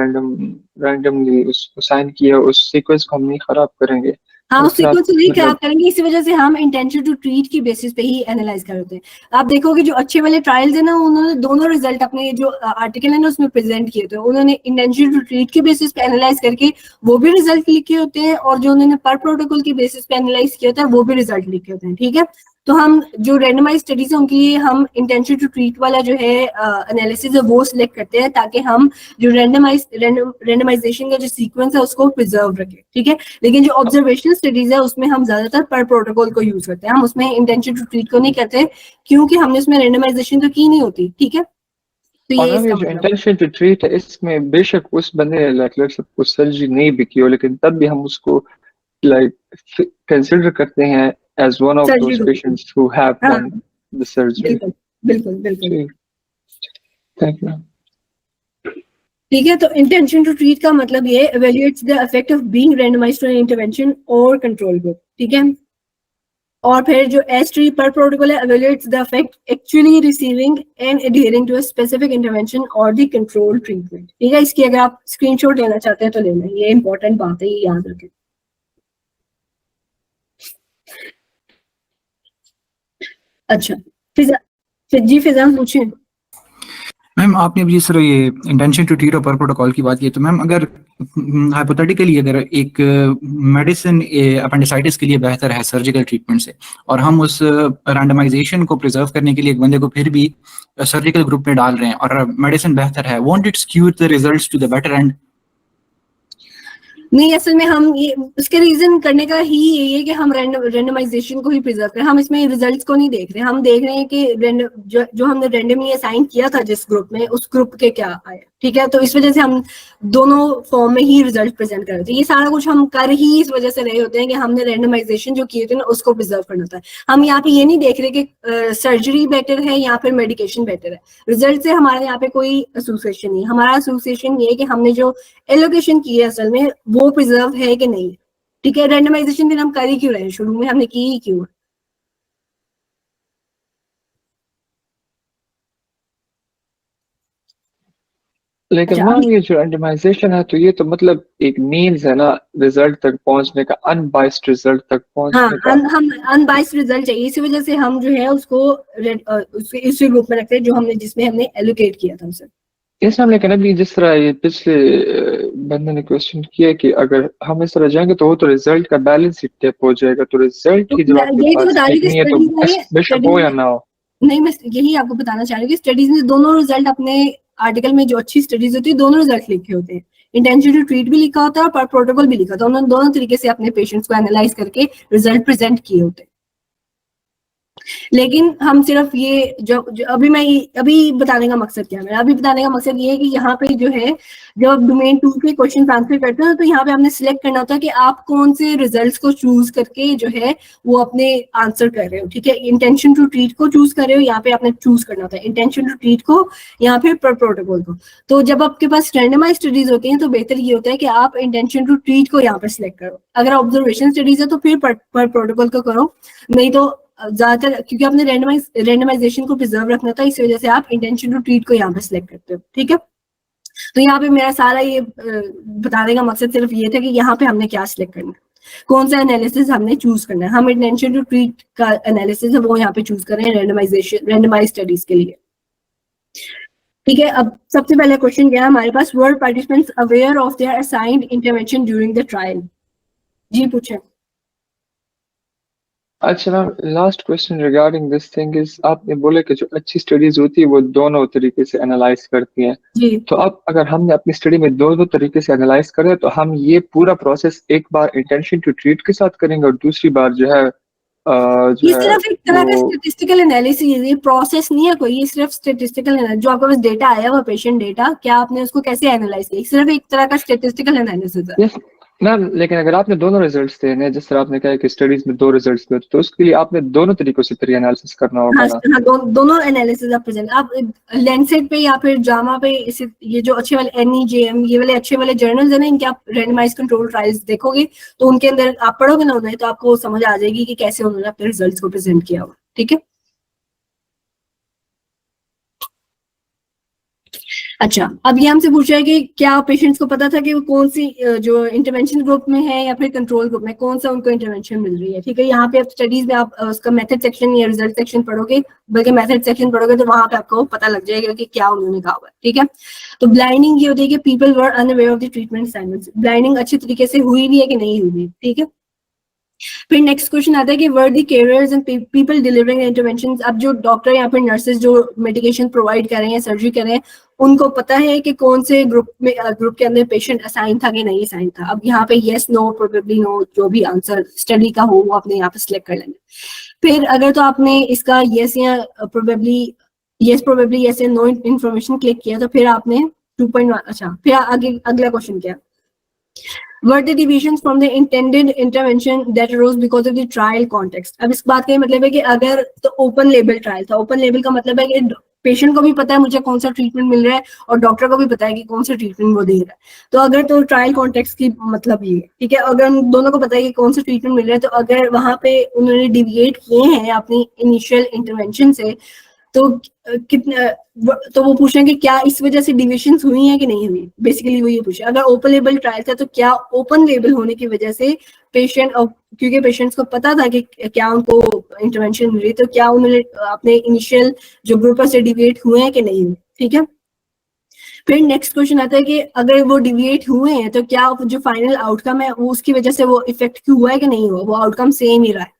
रैंडमली उसको साइन किया, उस सीक्वेंस को हम नहीं खराब करेंगे, हाँ, और उस फिर आप सीक्वेंस नहीं खराब मतलब करेंगे, इसी वजह से हम इंटेंशन टू ट्रीट की बेसिस पे ही एनालाइज करते हैं। आप देखोगे जो अच्छे वाले ट्रायल्स है ना, उन्होंने दोनों रिजल्ट अपने जो आर्टिकल है ना उसमें प्रेजेंट किए थे, उन्होंने इंटेंशन टू ट्रीट की बेसिस पे एनालाइज करके वो भी रिजल्ट लिखे होते हैं, और जो उन्होंने पर प्रोटोकॉल की बेसिस पे एनालाइज किया होता है वो भी रिजल्ट लिखे होते हैं, ठीक है। तो हम जो रेंडमाइज स्टडीज है उनके लिए हम इंटेंशन टू ट्रीट वाला जो है एनालिसिस है वो सिलेक्ट करते हैं, ताकि हम जो रेंडमाइजेशन का जो सीक्वेंस है उसको प्रिजर्व रखें, ठीक है। लेकिन जो ऑब्जर्वेशनल स्टडीज है उसमें हम ज्यादातर पर प्रोटोकॉल को यूज करते हैं, हम उसमें इंटेंशन टू ट्रीट को नहीं करते, क्योंकि हमने उसमें रेंडमाइजेशन तो की नहीं होती, ठीक है। तो और ये मैम ये इसका जो मतलब। इंटेंशन टू ट्रीट है इसमें बेशक उस बंदे लाइक सबको सर्जरी नहीं भी की हो, लेकिन तब भी हम उसको लाइक कंसिडर करते हैं as one of surgery those बिल्कुल, पेशेंट्स हु हैव हाँ डन द सर्जरी। बिल्कुल बिल्कुल बिल्कुल, जी, थैंक यू। ठीक है। तो इंटेंशन टू ट्रीट का मतलब ये evaluates the effect of being randomised to an intervention और कंट्रोल ग्रुप, ठीक है। और फिर जो S3 पर प्रोटोकॉल है, evaluates the effect actually receiving and adhering to a specific intervention or the control treatment, ठीक है। इसकी अगर आप स्क्रीनशॉट लेना चाहते हैं तो ले लें, ये इंपॉर्टेंट बात है, ये याद रखें। अच्छा, फिर जी फिजान पूछें। मैम आपने अभी सर ये इंटेंशन टू ट्रीट और पर प्रोटोकॉल की बात की, तो मैम अगर हाइपोथेटिकली अगर एक मेडिसिन अपेंडिसाइटिस के लिए बेहतर है सर्जिकल ट्रीटमेंट से, और हम उस रैंडमाइजेशन को प्रिजर्व करने के लिए एक बंदे को फिर भी सर्जिकल ग्रुप में डाल रहे हैं और मेडिसिन बेहतर है, won't it skew the results to the better end? नहीं, असल में हम ये उसके रीजन करने का ही यही है कि हम रेंडमाइजेशन को ही प्रिजर्व करें, हम इसमें रिजल्ट्स को नहीं देख रहे, हम देख रहे हैं कि जो हमने रैंडमली असाइन किया था जिस ग्रुप में, उस ग्रुप के क्या आए, ठीक है। तो इस वजह से हम दोनों फॉर्म में ही रिजल्ट प्रेजेंट कर रहे थे। ये सारा कुछ हम कर ही इस वजह से रहे होते हैं कि हमने रेंडमाइजेशन जो किए थे ना उसको प्रिजर्व करना था। हम यहाँ पे ये नहीं देख रहे कि सर्जरी बेटर है या फिर मेडिकेशन बेटर है, रिजल्ट से हमारे यहाँ पे कोई एसोसिएशन नहीं। हमारा एसोसिएशन ये है कि हमने जो एलोकेशन की है असल में वो प्रिजर्व है कि नहीं, ठीक है। रेंडमाइजेशन फिर हम कर ही क्यों रहे हैं, शुरू में हमने की ही क्यों। लेकिन अच्छा, मैम ये जो रेंडमाइजेशन है तो ये तो मतलब एक मीन्स है ना रिजल्ट तक पहुंचने का, अनबाइस्ड रिजल्ट तक हाँ, पहुंचने का। हम अनबाइस्ड रिजल्ट चाहिए, इसी वजह से हम जो है उसको इसी ग्रुप में रखते हैं जो हमने जिसमें हमने एलोकेट किया था उसे। इसमें लेकिन अभी जिस तरह ये पिछले बंदे ने क्वेश्चन किया कि अगर हम इस तरह जाएंगे तो वो तो रिजल्ट का बैलेंस ही टेप हो जाएगा, तो रिजल्ट तो ही जब मैं आपके यही तो पास बता रही ठीक हूँ कि नहीं है तो स्टडीज में बेशक हो या ना हो। नहीं, मैं यही आपको बताना चाह रही हूँ कि स्टडीज में दोनों रिजल्ट अपने आर्टिकल में जो अच्छी स्टडीज होती है दोनों रिजल्ट लिखे होते हैं। इंटेंशन टू ट्रीट भी लिखा होता है और प्रोटोकॉल भी लिखा होता है, उन्होंने दोनों तरीके से अपने पेशेंट्स को एनालाइज करके रिजल्ट प्रेजेंट किए होते हैं। लेकिन हम सिर्फ ये जो अभी अभी बताने का मकसद क्या है मेरा, अभी बताने का मकसद ये है कि यहाँ पे जो है जब आप डोमेन 2 के क्वेश्चन आंसर करते हो तो यहाँ पे आपने सिलेक्ट करना होता है कि आप कौन से रिजल्ट्स को चूज करके जो है वो अपने आंसर कर रहे हो। ठीक है, इंटेंशन टू ट्रीट को चूज कर रहे हो, यहाँ पे आपने चूज करना होता है इंटेंशन टू ट्रीट को, यहाँ पे पर प्रोटोकॉल को। तो जब आपके पास रैंडमाइज स्टडीज होती हैं तो बेहतर ये होता है कि आप इंटेंशन टू ट्रीट को यहाँ पे सिलेक्ट करो। अगर ऑब्जर्वेशन स्टडीज है तो फिर पर प्रोटोकॉल को करो, नहीं तो ज्यादातर क्योंकि आपने रेंडमाइजेशन को प्रिजर्व रखना था इस वजह से आप इंटेंशन टू ट्रीट को यहाँ पे सिलेक्ट करते हो। ठीक है, तो यहाँ पे मेरा सारा ये बताने का मकसद सिर्फ ये था कि यहाँ पे हमने क्या सिलेक्ट करना है, कौन सा एनालिसिस हमने चूज करना है। हम इंटेंशन टू ट्रीट का एनालिसिस है वो यहाँ पे चूज कर रहे हैं रेंडमाइज स्टडीज के लिए। ठीक है, अब सबसे पहले क्वेश्चन क्या है हमारे पास, were participants aware of their assigned intervention during the trial. जी पूछे। अच्छा ma'am, last question regarding this thing is, आपने बोले कि जो अच्छी स्टडीज होती है वो दोनों तरीके से एनालाइज करती हैं। जी, तो अब अगर हमने अपनी स्टडी में दो तरीके से एनालाइज करें तो हम ये पूरा प्रोसेस एक बार इंटेंशन टू ट्रीट के साथ करेंगे और दूसरी बार जो है ये जो है सिर्फ एक तरह का वो। स्टेटिस्टिकल एनालिसिस है, ये प्रोसेस नहीं है कोई, ये सिर्फ स्टेटिस्टिकल एनालिसिस जो आपके पास डेटा आया हुआ पेशेंट डेटा, क्या आपने उसको कैसे एनालाइज किया, सिर्फ एक तरह का स्टेटिस्टिकल एनालिसिस है। यस मैम, लेकिन अगर आपने दोनों रिजल्ट्स देने, जिस तरह आपने कहा कि स्टडीज में दो रिजल्ट्स देते तो उसके लिए आपने दोनों तरीकों से फिर एनालिसिस करना होगा हाँ, ना। हाँ, दोनों एनालिसिस आप प्रेजेंट, आप लैंसेट पे या फिर जामा पे इसे ये जो अच्छे वाले NEJM ये वाले अच्छे वाले जर्नल्स है ना, इनके आप रैंडमाइज कंट्रोल ट्रायल्स देखोगे तो उनके अंदर आप पढ़ोगे ना उन्हें तो आपको समझ आ जाएगी कि कैसे उन्होंने अपने रिजल्ट्स को प्रेजेंट किया हुआ। ठीक है, अच्छा, अब ये हमसे पूछा है कि क्या पेशेंट्स को पता था कि वो कौन सी जो इंटरवेंशन ग्रुप में है या फिर कंट्रोल ग्रुप में कौन सा उनको इंटरवेंशन मिल रही है। ठीक है, यहाँ पे आप स्टडीज में आप उसका मेथड सेक्शन या रिजल्ट सेक्शन पढ़ोगे, बल्कि मेथड सेक्शन पढ़ोगे तो वहां पे आपको पता लग जाएगा कि क्या उन्होंने कहा हुआ है। ठीक है, तो ब्लाइंडिंग ये होती है कि people were unaware of the treatment assignments, blinding अच्छी तरीके से हुई भी है कि नहीं हुई। ठीक है, फिर नेक्स्ट क्वेश्चन आता है कि were the carers and people delivering interventions, अब जो डॉक्टर या फिर नर्सेज जो मेडिकेशन प्रोवाइड कर रहे हैं सर्जरी कर रहे हैं उनको पता है कि कौन से ग्रुप के अंदर पेशेंट असाइन था कि नहीं असाइन था। अब यहाँ पे येस नो प्रोबेबली नो जो भी आंसर स्टडी का हो वो अपने यहाँ पे सिलेक्ट कर लेंगे। फिर अगर तो आपने इसका येस या प्रोबेबली येस या नो इन्फॉर्मेशन क्लिक किया तो फिर आपने 2.1। अच्छा, फिर आगे अगला क्वेश्चन क्या, were the deviations from the intended intervention that arose because of the trial context। अब इस बात का ये मतलब है कि अगर तो ओपन लेबल ट्रायल था, ओपन लेबल का मतलब है कि पेशेंट को भी पता है मुझे कौन सा ट्रीटमेंट मिल रहा है और डॉक्टर को भी पता है कि कौन सा ट्रीटमेंट वो दे रहा है। तो अगर तो ट्रायल कॉन्टेक्स्ट की मतलब ये है, ठीक है, अगर उन दोनों को पता है कि कौन सा ट्रीटमेंट मिल रहा है तो अगर वहां पे उन्होंने डिविएट किए हैं अपनी इनिशियल इंटरवेंशन से तो कितने, तो वो पूछ रहे हैं कि क्या इस वजह से डिविएशंस हुई हैं कि नहीं हुई। बेसिकली वो ये पूछे अगर ओपन लेबल ट्रायल था तो क्या ओपन लेबल होने की वजह से पेशेंट, क्योंकि पेशेंट्स को पता था कि क्या उनको इंटरवेंशन मिल रही, तो क्या उन्होंने अपने इनिशियल जो ग्रुप से डिविएट हुए हैं कि नहीं हुए। ठीक है, फिर नेक्स्ट क्वेश्चन आता है कि अगर वो डिविएट हुए हैं तो क्या जो फाइनल आउटकम है वो उसकी वजह से वो इफेक्ट क्यों हुआ है कि नहीं हुआ, वो आउटकम सेम ही रहा है।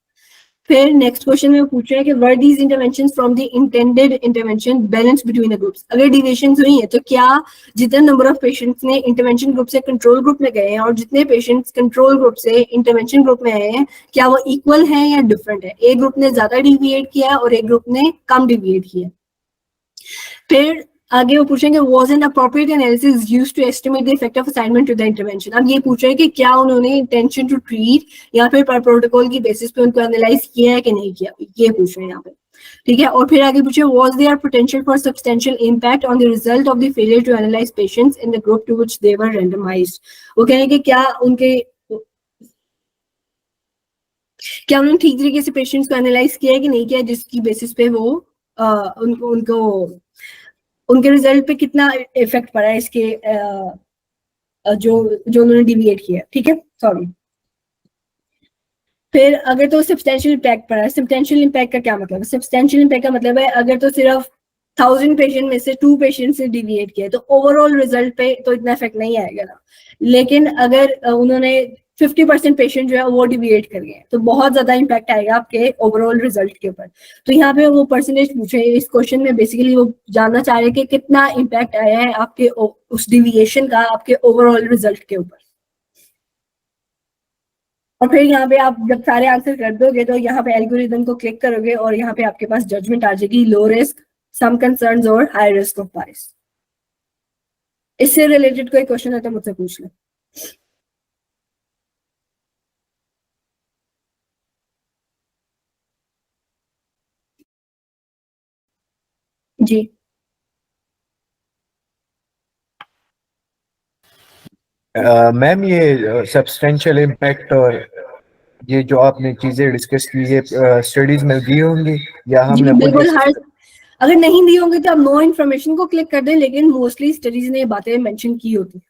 फिर नेक्स्ट क्वेश्चन में पूछ रहे हैं कि were these interventions from the intended intervention balance between the groups, अगर डिविएशंस हुई है तो क्या जितने नंबर ऑफ पेशेंट्स ने इंटरवेंशन ग्रुप से कंट्रोल ग्रुप में गए हैं और जितने पेशेंट्स कंट्रोल ग्रुप से इंटरवेंशन ग्रुप में आए हैं क्या वो इक्वल है या डिफरेंट है। एक ग्रुप ने ज्यादा डिविएट किया और एक ग्रुप ने कम डिविएट किया। फिर आगे वो पूछेंगे was an appropriate analysis used to estimate the effect of assignment to the intervention। अब ये पूछ रहे हैं कि क्या उन्होंने intention to treat या फिर पर प्रोटोकॉल की बेसिस पे उनको एनालाइज किया है कि नहीं किया, ये पूछ रहे हैं यहाँ पे। ठीक है, और फिर आगे पूछे was there potential for substantial impact on the result of the failure to analyze patients in the group to which they were randomized। वो कह रहे हैं कि क्या उन्होंने ठीक तरीके से पेशेंट्स को एनालाइज किया है कि नहीं किया जिसकी बेसिस पे वो उनको उनके रिजल्ट पे कितना इफेक्ट पड़ा है इसके जो उन्होंने डिविएट किया, ठीक है, सॉरी। फिर अगर तो सब्सटेंशियल इम्पैक्ट पड़ा है, सब्सटेंशियल इम्पैक्ट का क्या मतलब है? सब्सटेंशियल इम्पैक्ट का मतलब है अगर तो सिर्फ 1000 पेशेंट में से 2 पेशेंट से डिविएट किया तो ओवरऑल रिजल्ट पे तो इतना इफेक्ट नहीं आएगा ना, लेकिन अगर उन्होंने 50% पेशेंट जो है वो डिविएट कर गए तो बहुत ज्यादा इम्पैक्ट आएगा आपके ओवरऑल रिजल्ट के ऊपर। तो यहाँ पे वो परसेंटेज पूछे इस क्वेश्चन में, बेसिकली वो जानना चाह रहे हैं कि कितना इम्पैक्ट आया है आपके उस डिविएशन का आपके ओवरऑल रिजल्ट के ऊपर। और फिर यहाँ पे आप जब सारे आंसर कर दोगे तो यहाँ पे एल्गोरिदम को क्लिक करोगे और यहाँ पे आपके पास जजमेंट आ जाएगी, लो रिस्क, सम कंसर्न्स और हाई रिस्क ऑफ बायस। इससे रिलेटेड कोई क्वेश्चन है तो मुझसे पूछ लें। जी मैम, ये सब्सटेंशियल इम्पैक्ट और ये जो आपने चीजें डिस्कस की ये स्टडीज में दी होंगी या हमने बिल्कुल, हर अगर नहीं दी होंगी तो आप नो इन्फॉर्मेशन को क्लिक कर दें, लेकिन मोस्टली स्टडीज ने ये बातें मेंशन की होती।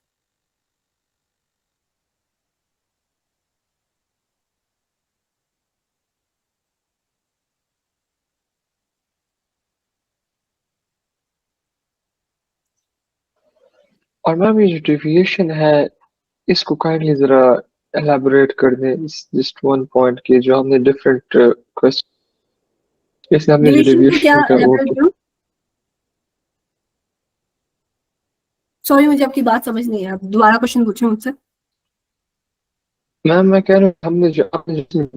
और मैम ये जो डेविएशन है इसको काइंडली जरा एलाबोरेट कर दें, जस्ट वन पॉइंट के जो हमने डिफरेंट क्वेश्चन, इसलिए हमने जो डेविएशन का वो। सॉरी मुझे आपकी बात समझ नहीं है, आप दोबारा क्वेश्चन पूछें मुझसे। मैम मैं कह रहा हूँ हमने जो आपने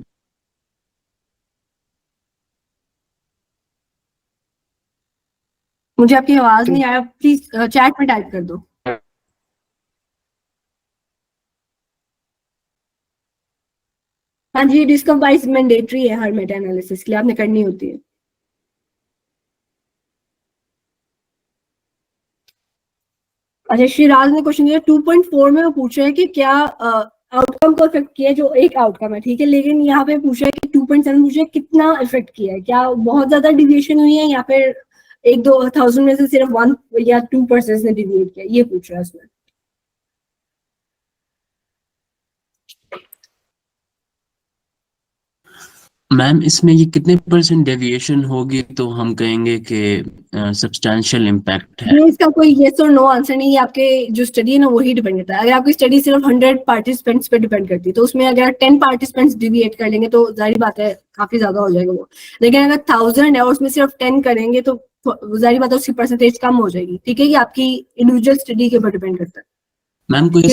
मुझे आपकी आवाज नहीं आया, प्लीज चैट में टाइप कर दो। हाँ जी, रिस्क ऑफ बायस मैंडेटरी है हर मेटा एनालिसिस के लिए, आपने करनी होती है। अच्छा, श्रीराज ने क्वेश्चन दिया 2.4 में वो पूछ रहे हैं कि क्या आउटकम को इफेक्ट किया, जो एक आउटकम है, ठीक है, लेकिन यहाँ पे पूछ रहा है कि 2.7 पूछ रहा है कितना इफेक्ट किया है, क्या बहुत ज्यादा डिविएशन हुई है या फिर 1-2,000 में से सिर्फ 1 या 2% ने डिविएट किया, ये पूछ रहा है उसमें। मैम इसमें ये कितने % डेविएशन होगी तो हम कहेंगे कि सब्सटेंशियल इम्पैक्ट है? इसका कोई येस और नो आंसर नहीं है, आपके जो स्टडी है ना वही डिपेंड करता है। अगर आपकी स्टडी सिर्फ 100 पार्टिसिपेंट्स पे डिपेंड करती है तो उसमें अगर 10 पार्टिसिपेंट्स डिविएट कर लेंगे तो जाहिर बात है काफी ज्यादा हो जाएगा वो, लेकिन अगर 1000 है और उसमें सिर्फ 10 करेंगे तो जाहिर बात है उसकी परसेंटेज कम हो जाएगी, ठीक है, ये आपकी इंडिविजुअल स्टडी के ऊपर डिपेंड करता है। मैम कोई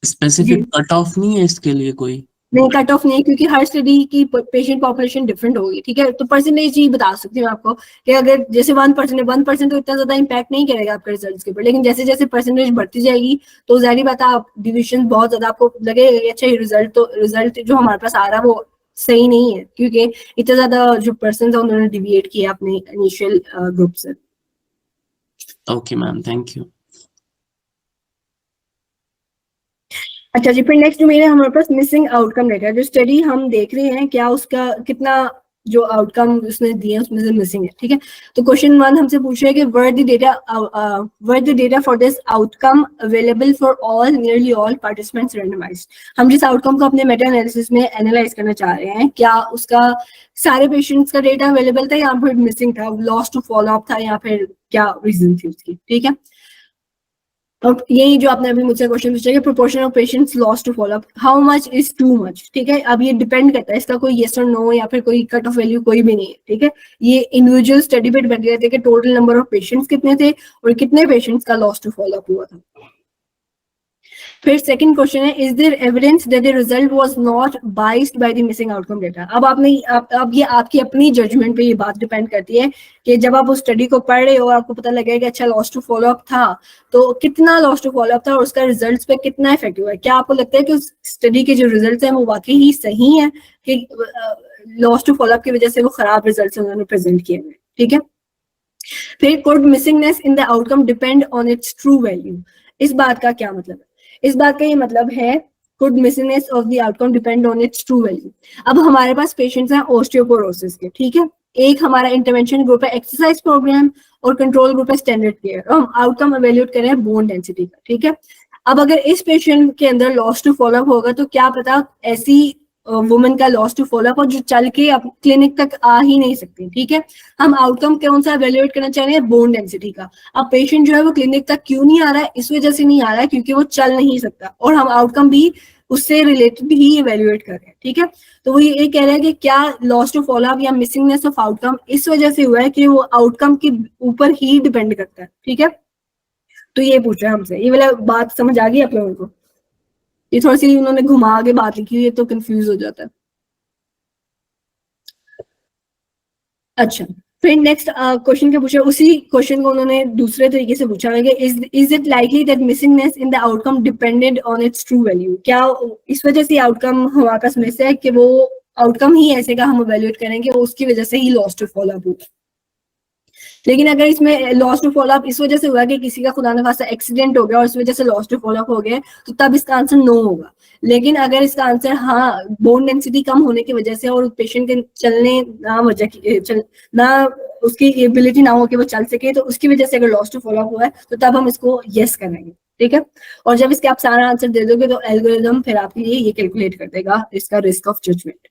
स्पेसिफिक कट ऑफ नहीं है इसके लिए? कोई नहीं, कट ऑफ नहीं, क्योंकि हर स्टडी की पेशेंट पॉपुलेशन डिफरेंट होगी, ठीक है, तो परसेंटेज ही बता सकती हूँ आपको कि अगर जैसे 1% है, 1% तो इतना ज्यादा इम्पैक्ट नहीं करेगा आपके रिजल्ट्स के ऊपर, लेकिन जैसे जैसे परसेंटेज बढ़ती जाएगी तो जाहिर बात है आप डिविजन बहुत ज्यादा आपको लगेगा अच्छा रिजल्ट, तो रिजल्ट जो हमारे पास आ रहा है वो सही नहीं है क्योंकि इतना ज्यादा जो पर्सन है उन्होंने डिविएट किया अपने इनिशियल ग्रुप से। Okay ma'am, thank you. अच्छा जी, फिर नेक्स्ट मेरे हमारे पास मिसिंग आउटकम डेटा, जो स्टडी हम देख रहे हैं क्या उसका कितना जो आउटकम उसने दिए उसमें से मिसिंग है, ठीक है। तो क्वेश्चन 1 हमसे पूछ रहे हैं कि were the data for this outcome available for all nearly all participants randomised. हम जिस आउटकम को अपने मेटा एनालिसिस में एनालाइज करना चाह रहे हैं क्या उसका सारे पेशेंट्स का डेटा अवेलेबल था या फिर मिसिंग था, लॉस्ट टू फॉलो अप था या फिर क्या रीजन थी उसकी, ठीक है। और यही जो आपने अभी मुझसे क्वेश्चन पूछा कि proportion of patients lost to follow up, how much is too much, ठीक है। अब ये डिपेंड करता है, इसका कोई येस और नो या फिर कोई कट ऑफ वैल्यू कोई भी नहीं है, ठीक है। ये इंडिविजुअल स्टडी पे डिपेंड करता है कि टोटल नंबर ऑफ पेशेंट्स कितने थे और कितने पेशेंट्स का लॉस्ट टू फॉलो अप हुआ था। फिर सेकंड क्वेश्चन है, is there evidence that the result was not biased by the missing outcome data. अब ये आपकी अपनी जजमेंट पे ये बात डिपेंड करती है कि जब आप उस स्टडी को पढ़ रहे हो आपको पता लगेगा कि अच्छा लॉस्ट टू फॉलो अप था, तो कितना लॉस्ट टू फॉलो अप था और उसका रिजल्ट्स पे कितना इफेक्ट हुआ है। क्या आपको लगता है कि उस स्टडी के जो रिजल्ट्स हैं वो वाकई ही सही है कि लॉस्ट टू फॉलो अप की वजह से वो खराब रिजल्ट्स उन्होंने प्रेजेंट किए हैं, ठीक है। फिर could missingness in the outcome depend on its true value. इस बात का क्या मतलब है? इस बात का ये मतलब है could missingness of the outcome depend on its true value। अब हमारे पास पेशेंट्स हैं ओस्टियोपोरोसिस के, ठीक है, एक हमारा इंटरवेंशन ग्रुप है एक्सरसाइज प्रोग्राम और कंट्रोल ग्रुप है स्टैंडर्ड केयर, और हम आउटकम एवेल्यूएट कर रहे हैं बोन डेंसिटी का, ठीक है। अब अगर इस पेशेंट के अंदर लॉस टू फॉलोअप होगा तो क्या पता ऐसी वुमेन का लॉस टू फॉलोअप हो जो चल के अब क्लिनिक तक आ ही नहीं सकती, ठीक है। हम आउटकम कौन सा एवेल्यूएट करना चाह रहे हैं, बोन डेंसिटी का। अब पेशेंट जो है वो क्लिनिक तक क्यों नहीं आ रहा है, इस वजह से नहीं आ रहा है क्योंकि वो चल नहीं सकता, और हम आउटकम भी उससे रिलेटेड ही इवेल्युएट कर रहे हैं, ठीक है। तो वो ये कह रहे हैं कि क्या लॉस टू फॉलोअप या मिसिंगनेस ऑफ आउटकम इस वजह से हुआ है कि वो आउटकम के ऊपर ही डिपेंड करता है, ठीक है। तो ये पूछ रहे हैं हमसे, ये वाला बात समझ आ गई आप लोगों को? ये थोड़ी सी उन्होंने घुमा के बात लिखी हुई है तो कंफ्यूज हो जाता है। अच्छा, फिर नेक्स्ट क्वेश्चन क्या पूछा, उसी क्वेश्चन को उन्होंने दूसरे तरीके से पूछा है कि is it likely that missingness in the outcome depended on its true value, क्या इस वजह से आउटकम हमारे पास मिस है कि वो आउटकम ही ऐसे का हम इवैल्यूएट करेंगे वो उसकी वजह से ही लॉस टू फॉलोअप हुआ। लेकिन अगर इसमें लॉस टू फॉलोअप इस वजह से हुआ कि किसी का खुदा न खास्ता एक्सीडेंट हो गया और इस वजह से लॉस टू फॉलोअप हो गया तो तब इसका आंसर नो होगा। लेकिन अगर इसका आंसर हाँ बोन डेंसिटी कम होने की वजह से और पेशेंट के चलने ना उसकी एबिलिटी ना हो कि वो चल सके तो उसकी वजह से अगर लॉस टू फॉलोअप हुआ है तो तब हम इसको यस करेंगे, ठीक है। और जब इसके आप सारा आंसर दे दोगे तो एल्गोरिथम फिर आपके लिए ये कैलकुलेट कर देगा इसका रिस्क ऑफ जजमेंट।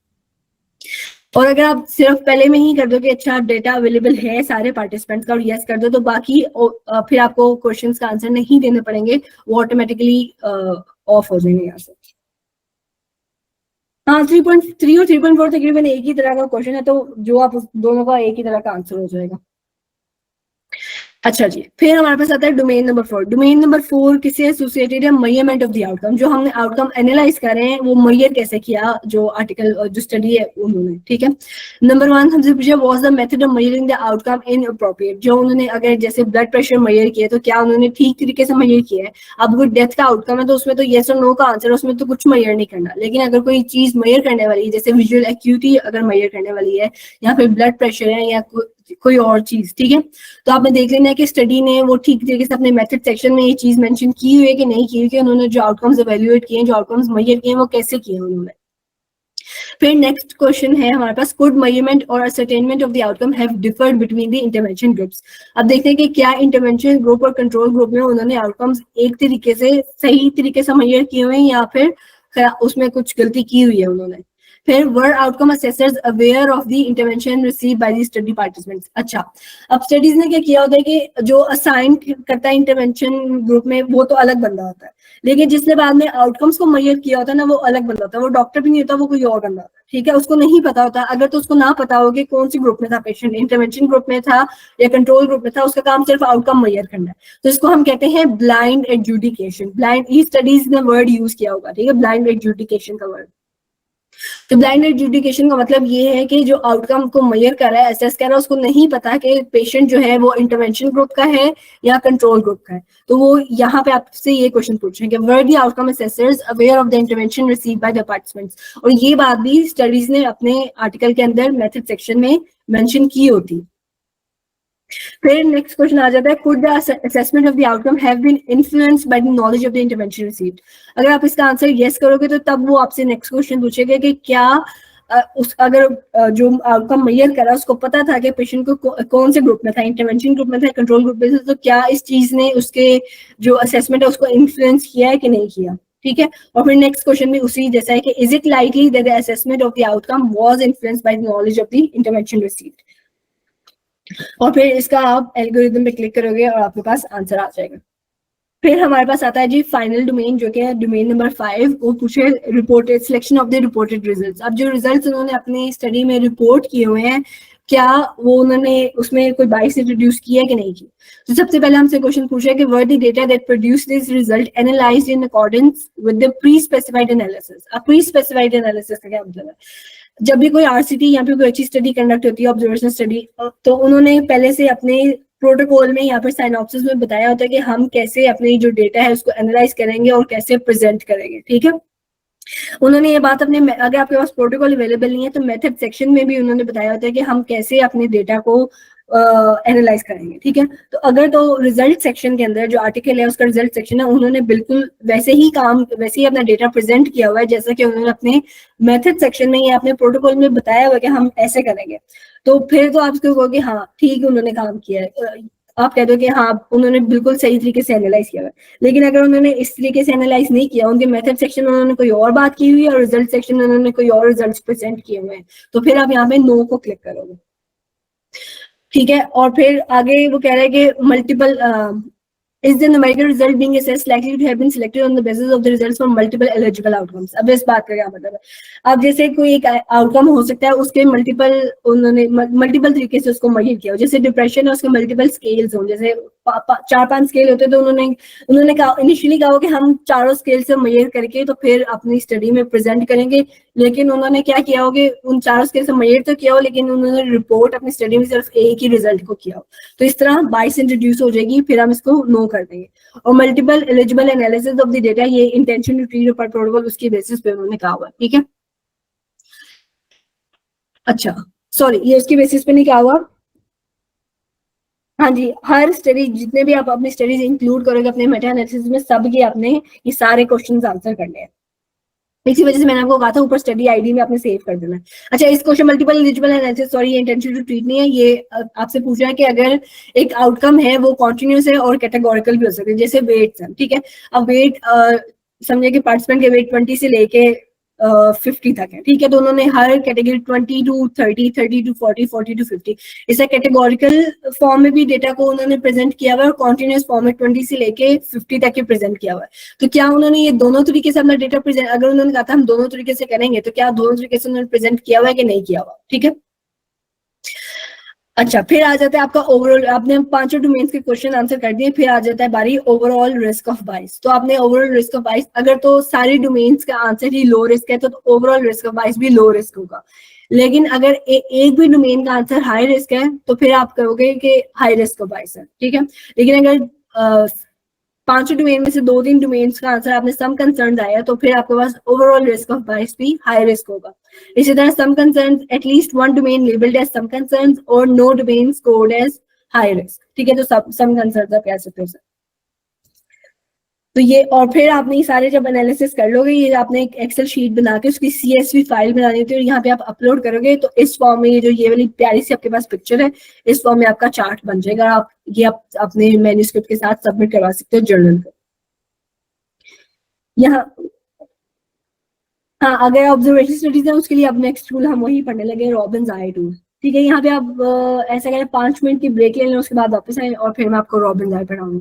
और अगर आप सिर्फ पहले में ही कर दो कि अच्छा डेटा अवेलेबल है सारे पार्टिसिपेंट्स का और यस कर दो तो बाकी फिर आपको क्वेश्चंस का आंसर नहीं देने पड़ेंगे, वो ऑटोमेटिकली ऑफ हो जाएंगे यहाँ से। हाँ 3.3 और 3.4 तकरीबन एक ही तरह का क्वेश्चन है तो जो आप दोनों का एक ही तरह का आंसर हो जाएगा। अच्छा जी, फिर हमारे पास आता है डोमेन नंबर 4। डोमेन नंबर 4 किससे एसोसिएटेड है, मेजरमेंट ऑफ द आउटकम। जो हमने आउटकम एनालाइज कर रहे हैं वो मेजर कैसे किया, जो आर्टिकल जो स्टडी है उन्होंने, ठीक है। नंबर 1 हमसे पूछा was the method of measuring the outcome inappropriate. जो उन्होंने अगर जैसे ब्लड प्रेशर मेजर किया तो क्या उन्होंने ठीक तरीके से मेजर किया है। अब कोई डेथ का आउटकम है तो उसमें तो येस और नो का आंसर, उसमें तो कुछ मेजर नहीं करना। लेकिन अगर कोई चीज मेजर करने वाली है जैसे विजुअल एक्यूटी अगर मेजर करने वाली है या फिर ब्लड प्रेशर है या कोई और चीज, ठीक है, तो आपने देख लेना है कि स्टडी ने वो ठीक तरीके से अपने मेथड सेक्शन में ये चीज मेंशन की हुई है कि नहीं की हुई, कि उन्होंने जो आउटकम्स एवेल्युएट किए, जो आउटकम्स मेजर किए वो कैसे किए उन्होंने। फिर नेक्स्ट क्वेश्चन है हमारे पास, कुड मेजरमेंट और ascertainment of the outcome have deferred between the intervention groups. अब देखते हैं कि क्या इंटरवेंशन ग्रुप और कंट्रोल ग्रुप में उन्होंने आउटकम्स एक तरीके से सही तरीके से मेजर किए हुए हैं या फिर उसमें कुछ गलती की हुई है उन्होंने। फिर were outcome assessors aware of the intervention receive by the study participants. अच्छा, अब स्टडीज ने क्या किया होता है कि जो असाइन करता है इंटरवेंशन ग्रुप में वो तो अलग बंदा होता है, लेकिन जिसने बाद में आउटकम्स को मेजर किया होता है ना वो अलग बंदा होता है, वो डॉक्टर भी नहीं होता, वो कोई और बंदा होता है, ठीक है। उसको नहीं पता होता, अगर तो उसको ना पता हो कि कौन सी ग्रुप में था पेशेंट, इंटरवेंशन ग्रुप में था या कंट्रोल ग्रुप में था, उसका काम सिर्फ आउटकम मेजर करना है। तो इसको हम कहते हैं ब्लाइंड एडजुडिकेशन। ब्लाइंड, ये स्टडीज ने वर्ड यूज किया होगा, ठीक है, ब्लाइंड एडजुडिकेशन का वर्ड। तो ब्लाइंड एडजुडिकेशन का मतलब ये है कि जो आउटकम को मेजर कर रहा है, असेस कर रहा है, उसको नहीं पता कि पेशेंट जो है वो इंटरवेंशन ग्रुप का है या कंट्रोल ग्रुप का है। तो वो यहाँ पे आपसे ये क्वेश्चन पूछ रहे हैं कि were the outcome assessors aware of the intervention receive by the participants. और ये बात भी स्टडीज ने अपने आर्टिकल के अंदर मेथड सेक्शन में मेंशन की होती। फिर नेक्स्ट क्वेश्चन आ जाता है, could the assessment of the outcome have been influenced by the knowledge of the intervention received. अगर आप इसका आंसर यस करोगे तो तब वो आपसे नेक्स्ट क्वेश्चन पूछेगा कि क्या अगर जो आउटकम मेजर करा उसको पता था कि पेशेंट को कौन से ग्रुप में था, इंटरवेंशन ग्रुप में था, कंट्रोल ग्रुप में था, तो क्या इस चीज ने उसके जो असेसमेंट है उसको इन्फ्लुएंस किया है कि नहीं किया, ठीक है। और फिर नेक्स्ट क्वेश्चन भी उसी जैसा है कि is it likely that the assessment of the outcome was influenced by the knowledge of the intervention received. और फिर इसका आप एल्गोरिथम पे क्लिक करोगे और आपके पास आंसर आ जाएगा। फिर हमारे पास आता है जी फाइनल डोमेन, जो कि है डोमेन नंबर 5। वो पूछे reported selection of the reported results. अब जो रिजल्ट्स उन्होंने अपनी स्टडी में रिपोर्ट किए हुए हैं क्या वो उन्होंने उसमें कोई बाइस इंट्रोड्यूस किया है कि नहीं की। तो सबसे पहले हमसे क्वेश्चन पूछा है कि were the data that produce this result analysed in accordance with the pre specified analysis. अब प्री स्पेसिफाइड एनालिसिस का क्या मतलब है, जब भी कोई आरसीटी या फिर कोई अच्छी स्टडी कंडक्ट होती है, ऑब्जर्वेशनल स्टडी, तो उन्होंने पहले से अपने प्रोटोकॉल में या फिर साइनॉप्सिस में बताया होता है कि हम कैसे अपने जो डेटा है उसको एनालाइज करेंगे और कैसे प्रेजेंट करेंगे, ठीक है। उन्होंने ये बात अपने, अगर आपके पास प्रोटोकॉल अवेलेबल नहीं है तो मेथड सेक्शन में भी उन्होंने बताया होता है कि हम कैसे अपने डेटा को एनालाइज करेंगे, ठीक है। तो अगर तो रिजल्ट सेक्शन के अंदर जो आर्टिकल है उसका रिजल्ट सेक्शन है, उन्होंने बिल्कुल वैसे ही अपना डेटा प्रेजेंट किया हुआ है जैसा कि उन्होंने अपने मेथड सेक्शन में या अपने प्रोटोकॉल में बताया हुआ है कि हम ऐसे करेंगे। तो फिर तो आप उसको कहोगे हाँ ठीक है उन्होंने काम किया है, आप कह दो कि हाँ उन्होंने बिल्कुल सही तरीके से एनालाइज किया है। लेकिन अगर उन्होंने इस तरीके से एनालाइज नहीं किया, उनके मेथड सेक्शन में उन्होंने कोई और बात की हुई है और रिजल्ट सेक्शन में उन्होंने कोई और रिजल्ट प्रेजेंट किए हुए हैं, तो फिर आप यहाँ पे नो को क्लिक करोगे, ठीक है। और फिर आगे वो कह रहा है कि multiple is the numerical result being assessed likely to have been selected on the basis of the results from multiple eligible outcomes। अब इस बात का क्या मतलब है, अब जैसे कोई एक आउटकम हो सकता है, उसके मल्टीपल उन्होंने मल्टीपल तरीके से उसको मेजर किया हो, जैसे डिप्रेशन है उसके मल्टीपल स्केल्स हों, जैसे 4-5 स्केल होते हैं, तो उन्होंने कहा इनिशियली कहा कि हम चारों स्केल से मेजर करके तो फिर अपनी स्टडी में प्रेजेंट करेंगे, लेकिन उन्होंने क्या किया हो कि उन चारों स्केल से मेजर तो किया हो लेकिन उन्होंने रिपोर्ट अपनी स्टडी में सिर्फ एक ही रिजल्ट को किया हो, तो इस तरह बाइस इंट्रोड्यूस हो जाएगी, फिर हम इसको नो कर देंगे। और multiple eligible analysis of the data, ये इंटेंशन टू ट्रीट पर प्रोटोकॉल उसकी बेसिस पे उन्होंने कहा हुआ है, ठीक है। अच्छा सॉरी, ये उसकी बेसिस पे नहीं कहा हुआ, हाँ जी, हर स्टडी जितने भी आप अपनी स्टडीज इंक्लूड करोगे अपने मेटा एनालिसिस में, सब के आपने ये सारे क्वेश्चंस आंसर करने हैं। इसी वजह से मैंने आपको कहा था ऊपर स्टडी आईडी में आपने सेव कर देना है। अच्छा, इस question multiple eligible analysis, sorry ये इंटेंशन टू ट्रीट नहीं है, ये आपसे पूछ रहा है कि अगर एक आउटकम है वो कॉन्टिन्यूस है और कैटेगोरिकल भी हो सकते हैं, जैसे वेट है, ठीक है। अब वेट समझे कि पार्टिसिपेंट के वेट 20 से लेके 50 तक है, ठीक है, तो उन्होंने हर कैटेगरी 20 to 30, 30 to 40, 40 to 50 इसे कैटेगोरिकल फॉर्म में भी डेटा को उन्होंने प्रेजेंट किया हुआ है और कॉन्टिन्यूस फॉर्म में 20 से लेके 50 तक के प्रेजेंट किया हुआ है। तो क्या उन्होंने ये दोनों तरीके से अपना डेटा प्रेजेंट, अगर उन्होंने कहा था हम दोनों तरीके से करेंगे, तो क्या दोनों तरीके से उन्होंने प्रेजेंट किया हुआ है कि नहीं किया हुआ, ठीक है। अच्छा, फिर आ जाता है आपका ओवरऑल, आपने पांचों डोमेन्स के क्वेश्चन आंसर कर दिए, फिर आ जाता है बारी ओवरऑल रिस्क ऑफ बाइस। तो आपने ओवरऑल रिस्क ऑफ बाइस, अगर तो सारी डोमेन्स का आंसर ही लो रिस्क है तो ओवरऑल रिस्क ऑफ बाइस भी लो रिस्क होगा। लेकिन अगर एक भी डोमेन का आंसर हाई रिस्क है तो फिर आप कहोगे कि हाई रिस्क ऑफ बाइस है, ठीक है। लेकिन अगर पांचों डोमेन में से 2-3 डोमेन्स का आंसर आपने सम कंसर्न आया तो फिर आपके पास ओवरऑल रिस्क ऑफ बाइस भी हाई रिस्क होगा। इसी तरह some concern at least one domain labelled as some concern और no domain scored as high risk, ठीक है। तो सम कंसर्न आप कह सकते हो सर। तो ये, और फिर आपने ये सारे जब एनालिसिस कर लोगे, ये आपने एक एक्सेल शीट बना के उसकी CSV फाइल बना देते हो, यहाँ पे आप अपलोड करोगे तो इस फॉर्म में ये जो ये वाली प्यारी सी आपके पास पिक्चर है, इस फॉर्म में आपका चार्ट बन जाएगा। आप ये अपने मैन्युस्क्रिप्ट के साथ सबमिट करवा सकते हो जर्नल को। यहाँ हाँ, अगर ऑब्जर्वेशन स्टडीज है उसके लिए अब नेक्स्ट टूल हम वही पढ़ने लगे, रॉबिन्स आई टूल, ठीक है। यहाँ पे आप ऐसा करें 5 मिनट की ब्रेक ले लें, उसके बाद वापस आए और फिर मैं आपको रॉबिन्स आई पढ़ाऊंगी।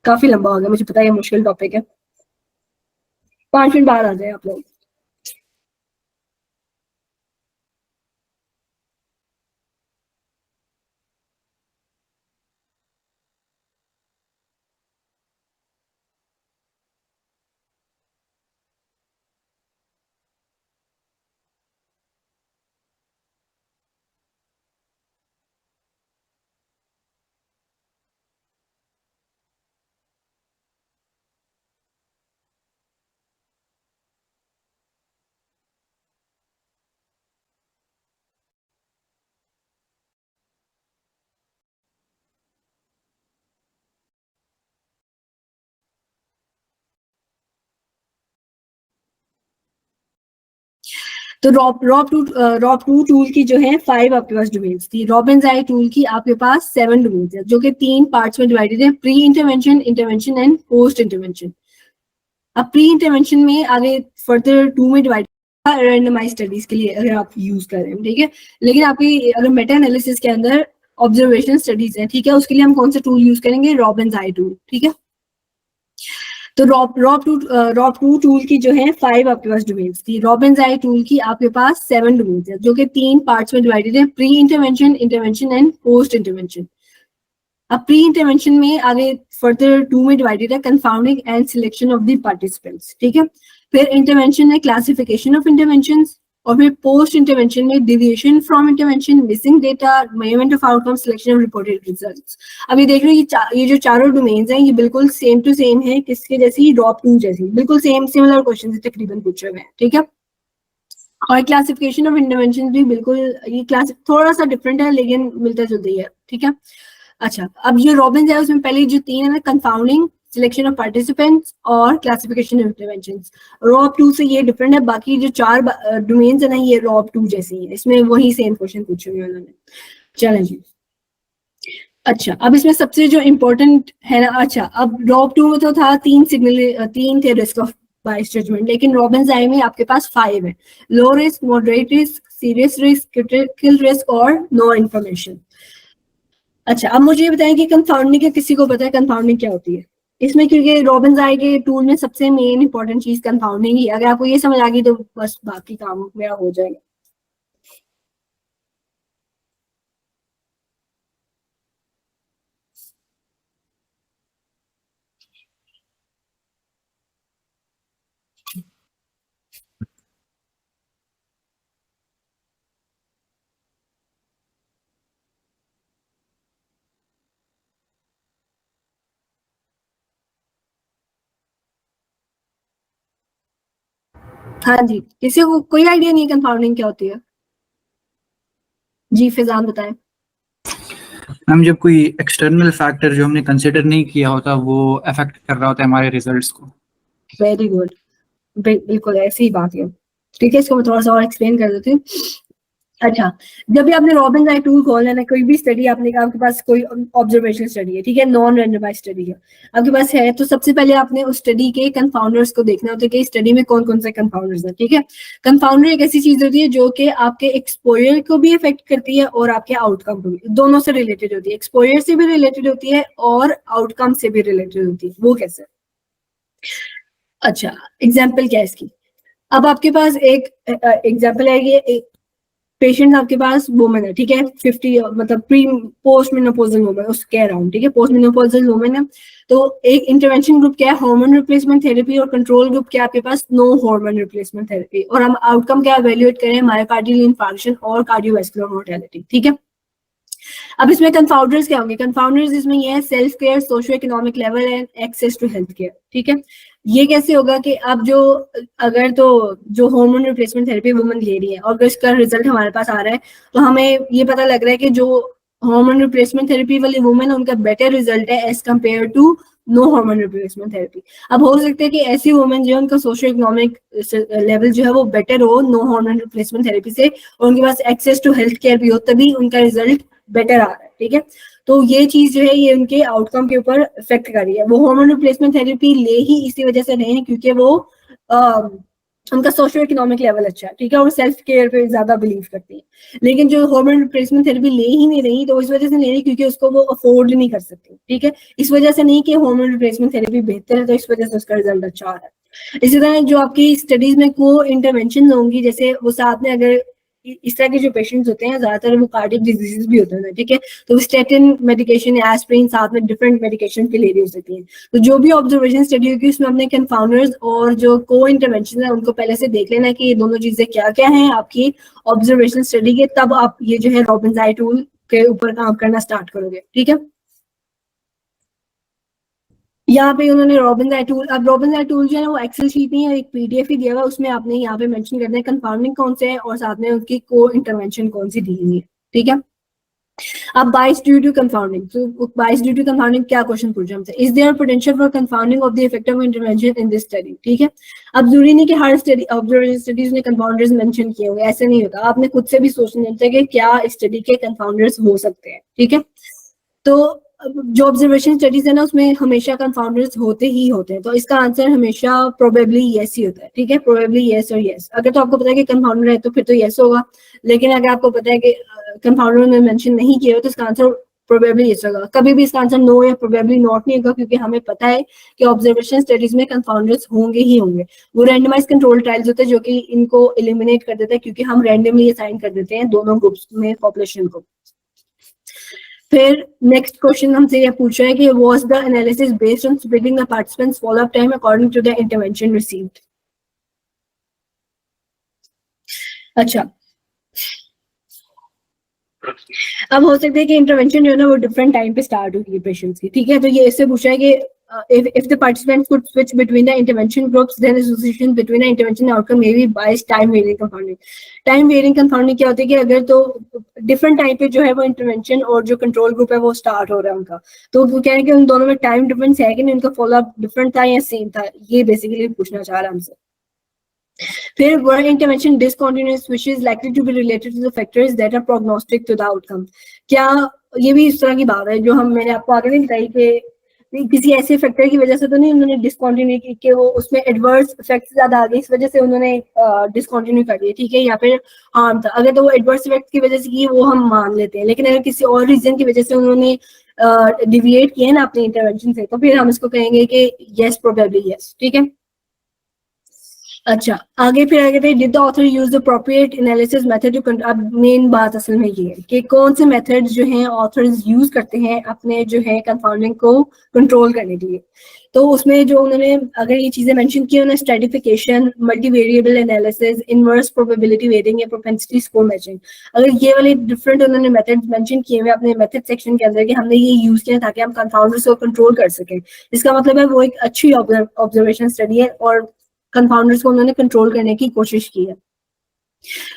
काफी लंबा हो गया, मुझे पता है ये मुश्किल टॉपिक है, 5 मिनट बाद आ जाए आप लोग। तो रॉब टू टूल की जो है 5 आपके पास डोमेन्स थी, रॉबिन्स आई टूल की आपके पास 7 डोमेन्स है, जो कि 3 पार्ट्स में डिवाइडेड है, pre intervention, intervention and post intervention. अब प्री इंटरवेंशन में आगे फर्दर 2 में डिवाइड रैंडमाइज स्टडीज के लिए अगर आप यूज कर रहे हैं, ठीक है। लेकिन आपकी अगर मेटा एनालिसिस के अंदर ऑब्जर्वेशन स्टडीज है, ठीक है, उसके लिए हम कौन सा टूल यूज करेंगे, रॉबिन्स आई टूल, ठीक है। तो रॉब टू टूल की जो है 5 आपके पास डोमेन्स थी, रॉबिन्स आई टूल की आपके पास 7 डोमेन्स है, जो कि 3 पार्ट्स में डिवाइडेड है, pre intervention, intervention and post intervention. अब प्री इंटरवेंशन में आगे फर्दर 2 में डिवाइडेड है, confounding and selection of the participants, ठीक है। फिर इंटरवेंशन है क्लासिफिकेशन ऑफ इंटरवेंशंस, और फिर पोस्ट इंटरवेंशन में deviation from intervention, missing data, measurement of outcome, selection of reported results. अब ये देख रहे हो ये जो चारों डोमेन्स हैं ये बिल्कुल सेम टू सेम है, किसके जैसी, रॉब टू जैसी, बिल्कुल सेम सिमिलर क्वेश्चन तकरीबन पूछे हुए हैं, ठीक है। और क्लासिफिकेशन ऑफ इंटरवेंशन भी बिल्कुल, ये क्लास थोड़ा सा डिफरेंट है लेकिन मिलता जुलता ही है, ठीक है। अच्छा, अब ये रॉबिन्स है उसमें पहले जो 3 है ना, कंफाउंडिंग, सिलेक्शन ऑफ पार्टिसिपेंट्स और क्लासिफिकेशन ऑफ इंटरवेंशंस। रॉब 2 से ये डिफरेंट है, बाकी जो 4 डोमेन्स है ना ये रॉब 2 जैसी है, इसमें वही सेम क्वेश्चन पूछे हुए उन्होंने। चलें जी, अच्छा अब इसमें सबसे जो इम्पोर्टेंट है ना, अच्छा अब रॉब 2 में तो था 3 थे रिस्क ऑफ बायस जजमेंट, लेकिन रॉबिन्स-आई में आपके पास 5 है, low risk, moderate risk, serious risk, critical risk और नो इन्फॉर्मेशन। अच्छा अब मुझे ये बताएं कि कंफाउंडिंग का किसी को पता है कंफाउंडिंग क्या होती है इसमें, क्योंकि रॉबिन्स-आई के टूल में सबसे मेन इंपॉर्टेंट चीज कंफाउंडिंग ही, अगर आपको ये समझ आ गई तो बस बाकी काम मेरा हो जाएगा। हाँ जी, किसी को कोई आइडिया नहीं कंफाउंडिंग क्या होती है? जी फिजान बताएं। मैम जब कोई एक्सटर्नल फैक्टर जो हमने कंसिडर नहीं किया होता वो अफेक्ट कर रहा होता है हमारे रिजल्ट्स को। वेरी गुड, बिल्कुल ऐसी ही बात है। ठीक है, इसको मैं थोड़ा सा और एक्सप्लेन कर देती हूँ। अच्छा, जब भी आपने रॉबिन्स-आई टूल खोलना है ना, कोई भी स्टडी आपने आपके पास कोई ऑब्जर्वेशनल स्टडी है, ठीक है, नॉन रैंडमाइज्ड स्टडी है आपके पास है, तो सबसे पहले आपने उस स्टडी के कंफाउंडर्स को देखना होता है कि स्टडी में कौन कौन से कंफाउंडर्स हैं। ठीक है, कंफाउंडर एक ऐसी चीज होती है जो कि आपके एक्सपोजर को भी इफेक्ट करती है और आपके आउटकम को भी, दोनों से रिलेटेड होती है, एक्सपोजर से भी रिलेटेड होती है और आउटकम से भी रिलेटेड होती है। वो कैसे? अच्छा, एग्जाम्पल क्या है इसकी? अब आपके पास एक एग्जाम्पल है, ये पेशेंट आपके पास वुमेन है, ठीक है, 50 मतलब प्री पोस्ट मेनोपॉजल वुमेन उसके अराउंड, ठीक है, पोस्ट मेनोपॉजल वुमेन है। तो एक इंटरवेंशन ग्रुप क्या है, हार्मोन रिप्लेसमेंट थेरेपी, और कंट्रोल ग्रुप क्या है आपके पास, नो हार्मोन रिप्लेसमेंट थेरेपी, और हम आउटकम क्या एवेल्युएट करें, मायोकार्डियल इंफार्क्शन और कार्डियोवैस्कुलर मोर्टेलिटी। ठीक है, अब इसमें कंफाउंडर्स क्या होंगे? कंफाउंडर्स इसमें ये है self care, socio economic level and access to health care. ठीक है, ये कैसे होगा कि अब जो अगर तो जो हार्मोन रिप्लेसमेंट थेरेपी वुमन ले रही है और अगर इसका रिजल्ट हमारे पास आ रहा है तो हमें ये पता लग रहा है कि जो हार्मोन रिप्लेसमेंट थेरेपी वाली वुमन है उनका बेटर रिजल्ट है as compared to no hormone replacement therapy. अब हो सकता है कि ऐसी वुमेन जो है उनका सोशियो इकोनॉमिक लेवल जो है वो बेटर हो नो हार्मोन रिप्लेसमेंट थेरेपी से, और उनके पास एक्सेस टू हेल्थ केयर भी हो, तभी उनका रिजल्ट बेटर आ रहा है। ठीक है, तो ये चीज जो है ये उनके आउटकम के ऊपर इफेक्ट कर रही है। वो हार्मोन रिप्लेसमेंट थेरेपी ले ही इसी वजह से रहे हैं क्योंकि वो उनका सोशियो इकोनॉमिक लेवल अच्छा है, ठीक है, और सेल्फ केयर पे ज्यादा बिलीव करती है। लेकिन जो हार्मोन रिप्लेसमेंट थेरेपी ले ही नहीं रही तो इस वजह से ले रही क्योंकि उसको वो अफोर्ड नहीं कर सकती। ठीक है, इस वजह से नहीं कि हार्मोन रिप्लेसमेंट थेरेपी बेहतर है तो इस वजह से उसका रिजल्ट अच्छा आ रहा है। इसी तरह जो आपकी स्टडीज में को इंटरवेंशन होंगी, जैसे वो साथ में अगर इस तरह के जो पेशेंट्स होते हैं ज्यादातर वो कार्डियक डिजीजेस भी होते हैं, ठीक है, तो स्टेटिन मेडिकेशन या एस्पिरिन साथ में डिफरेंट मेडिकेशन के ले रही हो सकती है। तो जो भी ऑब्जर्वेशन स्टडी होगी उसमें अपने कंफाउंडर्स और जो को इंटरवेंशन है उनको पहले से देख लेना कि ये दोनों चीजें क्या क्या हैं आपकी ऑब्जर्वेशन स्टडी के, तब आप ये जो है रॉबिन्स-आई टूल के ऊपर काम करना स्टार्ट करोगे। ठीक है, यहाँ पे उन्होंने रॉबिन्स-आई टूल, अब रॉबिन्स-आई टूल जो है वो एक्सेल शीट नहीं है, एक पीडीएफ ही दिया हुआ, उसमें आपने यहाँ पे मेंशन करना है कंफाउंडिंग कौन से है और साथ में उनकी को इंटरवेंशन कौन सी दी हुई है। ठीक है, अब बाइस ड्यू टू कंफाउंडिंग, तो बाइस ड्यू टू कंफाउंडिंग क्या क्वेश्चन पूछा हमसे, is their potential for confounding of the effective intervention in this study. ठीक है, अब जरूरी नहीं कि हर स्टडी ऑब्जर्वेशन स्टडीज में कंफाउंडर्स मेंशन किए होंगे, ऐसे नहीं होता, आपने खुद से भी सोचना चाहिए कि क्या स्टडी के कंफाउंडर्स हो सकते हैं। ठीक है, तो जो ऑब्जर्वेशन स्टडीज है ना उसमें हमेशा कंफाउंडर्स होते ही होते हैं, तो इसका आंसर हमेशा प्रोबेबली यस ही होता है। ठीक है, प्रोबेबली यस और यस, अगर तो आपको पता है कि कंफाउंडर है तो फिर तो यस होगा, लेकिन अगर आपको पता है कि कंफाउंडर में मेंशन नहीं किया हो तो इसका आंसर प्रोबेबली यस होगा। कभी भी इसका आंसर नो या प्रोबेबली नॉट नहीं होगा क्योंकि हमें पता है कि ऑब्जर्वेशन स्टडीज में कंफाउंडर्स होंगे ही होंगे। वो रैंडमाइज कंट्रोल ट्रायल्स होते हैं जो कि इनको एलिमिनेट कर देते हैं क्योंकि हम रैंडमली असाइन कर देते हैं दोनों ग्रुप्स में पॉपुलेशन को। फिर नेक्स्ट क्वेश्चन हमसे ये पूछा है कि was the analysis based on splitting the participants follow up time according to the intervention received. अच्छा, अब हो सकता है कि इंटरवेंशन जो है ना वो डिफरेंट टाइम पे स्टार्ट होगी पेशेंट्स की। ठीक है, तो ये इससे पूछा है कि if the participants could switch between the intervention groups, then association between the intervention and outcome may be biased time varying confounding. Time varying confounding क्या होती है कि अगर तो different टाइम पे जो है वो intervention और जो control group है वो start हो रहा है उनका, तो वो कह रहे हैं कि उन दोनों में time difference है कि नहीं, उनका follow up different था या same था, ये basically पूछना चाह रहा है हमसे. फिर were intervention discontinuous which is likely to be related to the factors that are prognostic to the outcome. क्या ये भी इस तरह की बात है जो मैंने आपको आगे नहीं बताई कि किसी ऐसे फैक्टर की वजह से तो नहीं उन्होंने डिसकंटिन्यू की कि वो उसमें एडवर्स इफेक्ट्स ज्यादा आ गए इस वजह से उन्होंने डिसकंटिन्यू कर दिया, ठीक है, या फिर हार्म था, अगर तो वो एडवर्स इफेक्ट की वजह से की वो हम मान लेते हैं, लेकिन अगर किसी और रीजन की वजह से उन्होंने डिविएट किया ना अपने इंटरवेंशन से, तो फिर हम इसको कहेंगे कि यस, प्रोबेबली यस, ठीक है. अच्छा, आगे फिर आगे थे, did the author use the appropriate analysis method to, अब मेन बात असल में ये है कि कौन से मेथड्स जो हैं ऑथर्स यूज करते हैं अपने जो है कंफाउंडिंग को कंट्रोल करने के लिए. तो उसमें जो उन्होंने अगर ये चीजें मेंशन की उन्होंने stratification, multivariable analysis, inverse probability waiting या प्रोपेंसिटी स्कोर मैचिंग, अगर ये वाले डिफरेंट उन्होंने मेथड्स मेंशन किए हुए अपने मेथड सेक्शन के अंदर कि हमने ये यूज किया ताकि हम कंफाउंडर्स को कंट्रोल कर सकें, इसका मतलब है वो एक अच्छी ऑब्जर्वेशन स्टडी है और कंफाउंडर्स को उन्होंने कंट्रोल करने की कोशिश की है.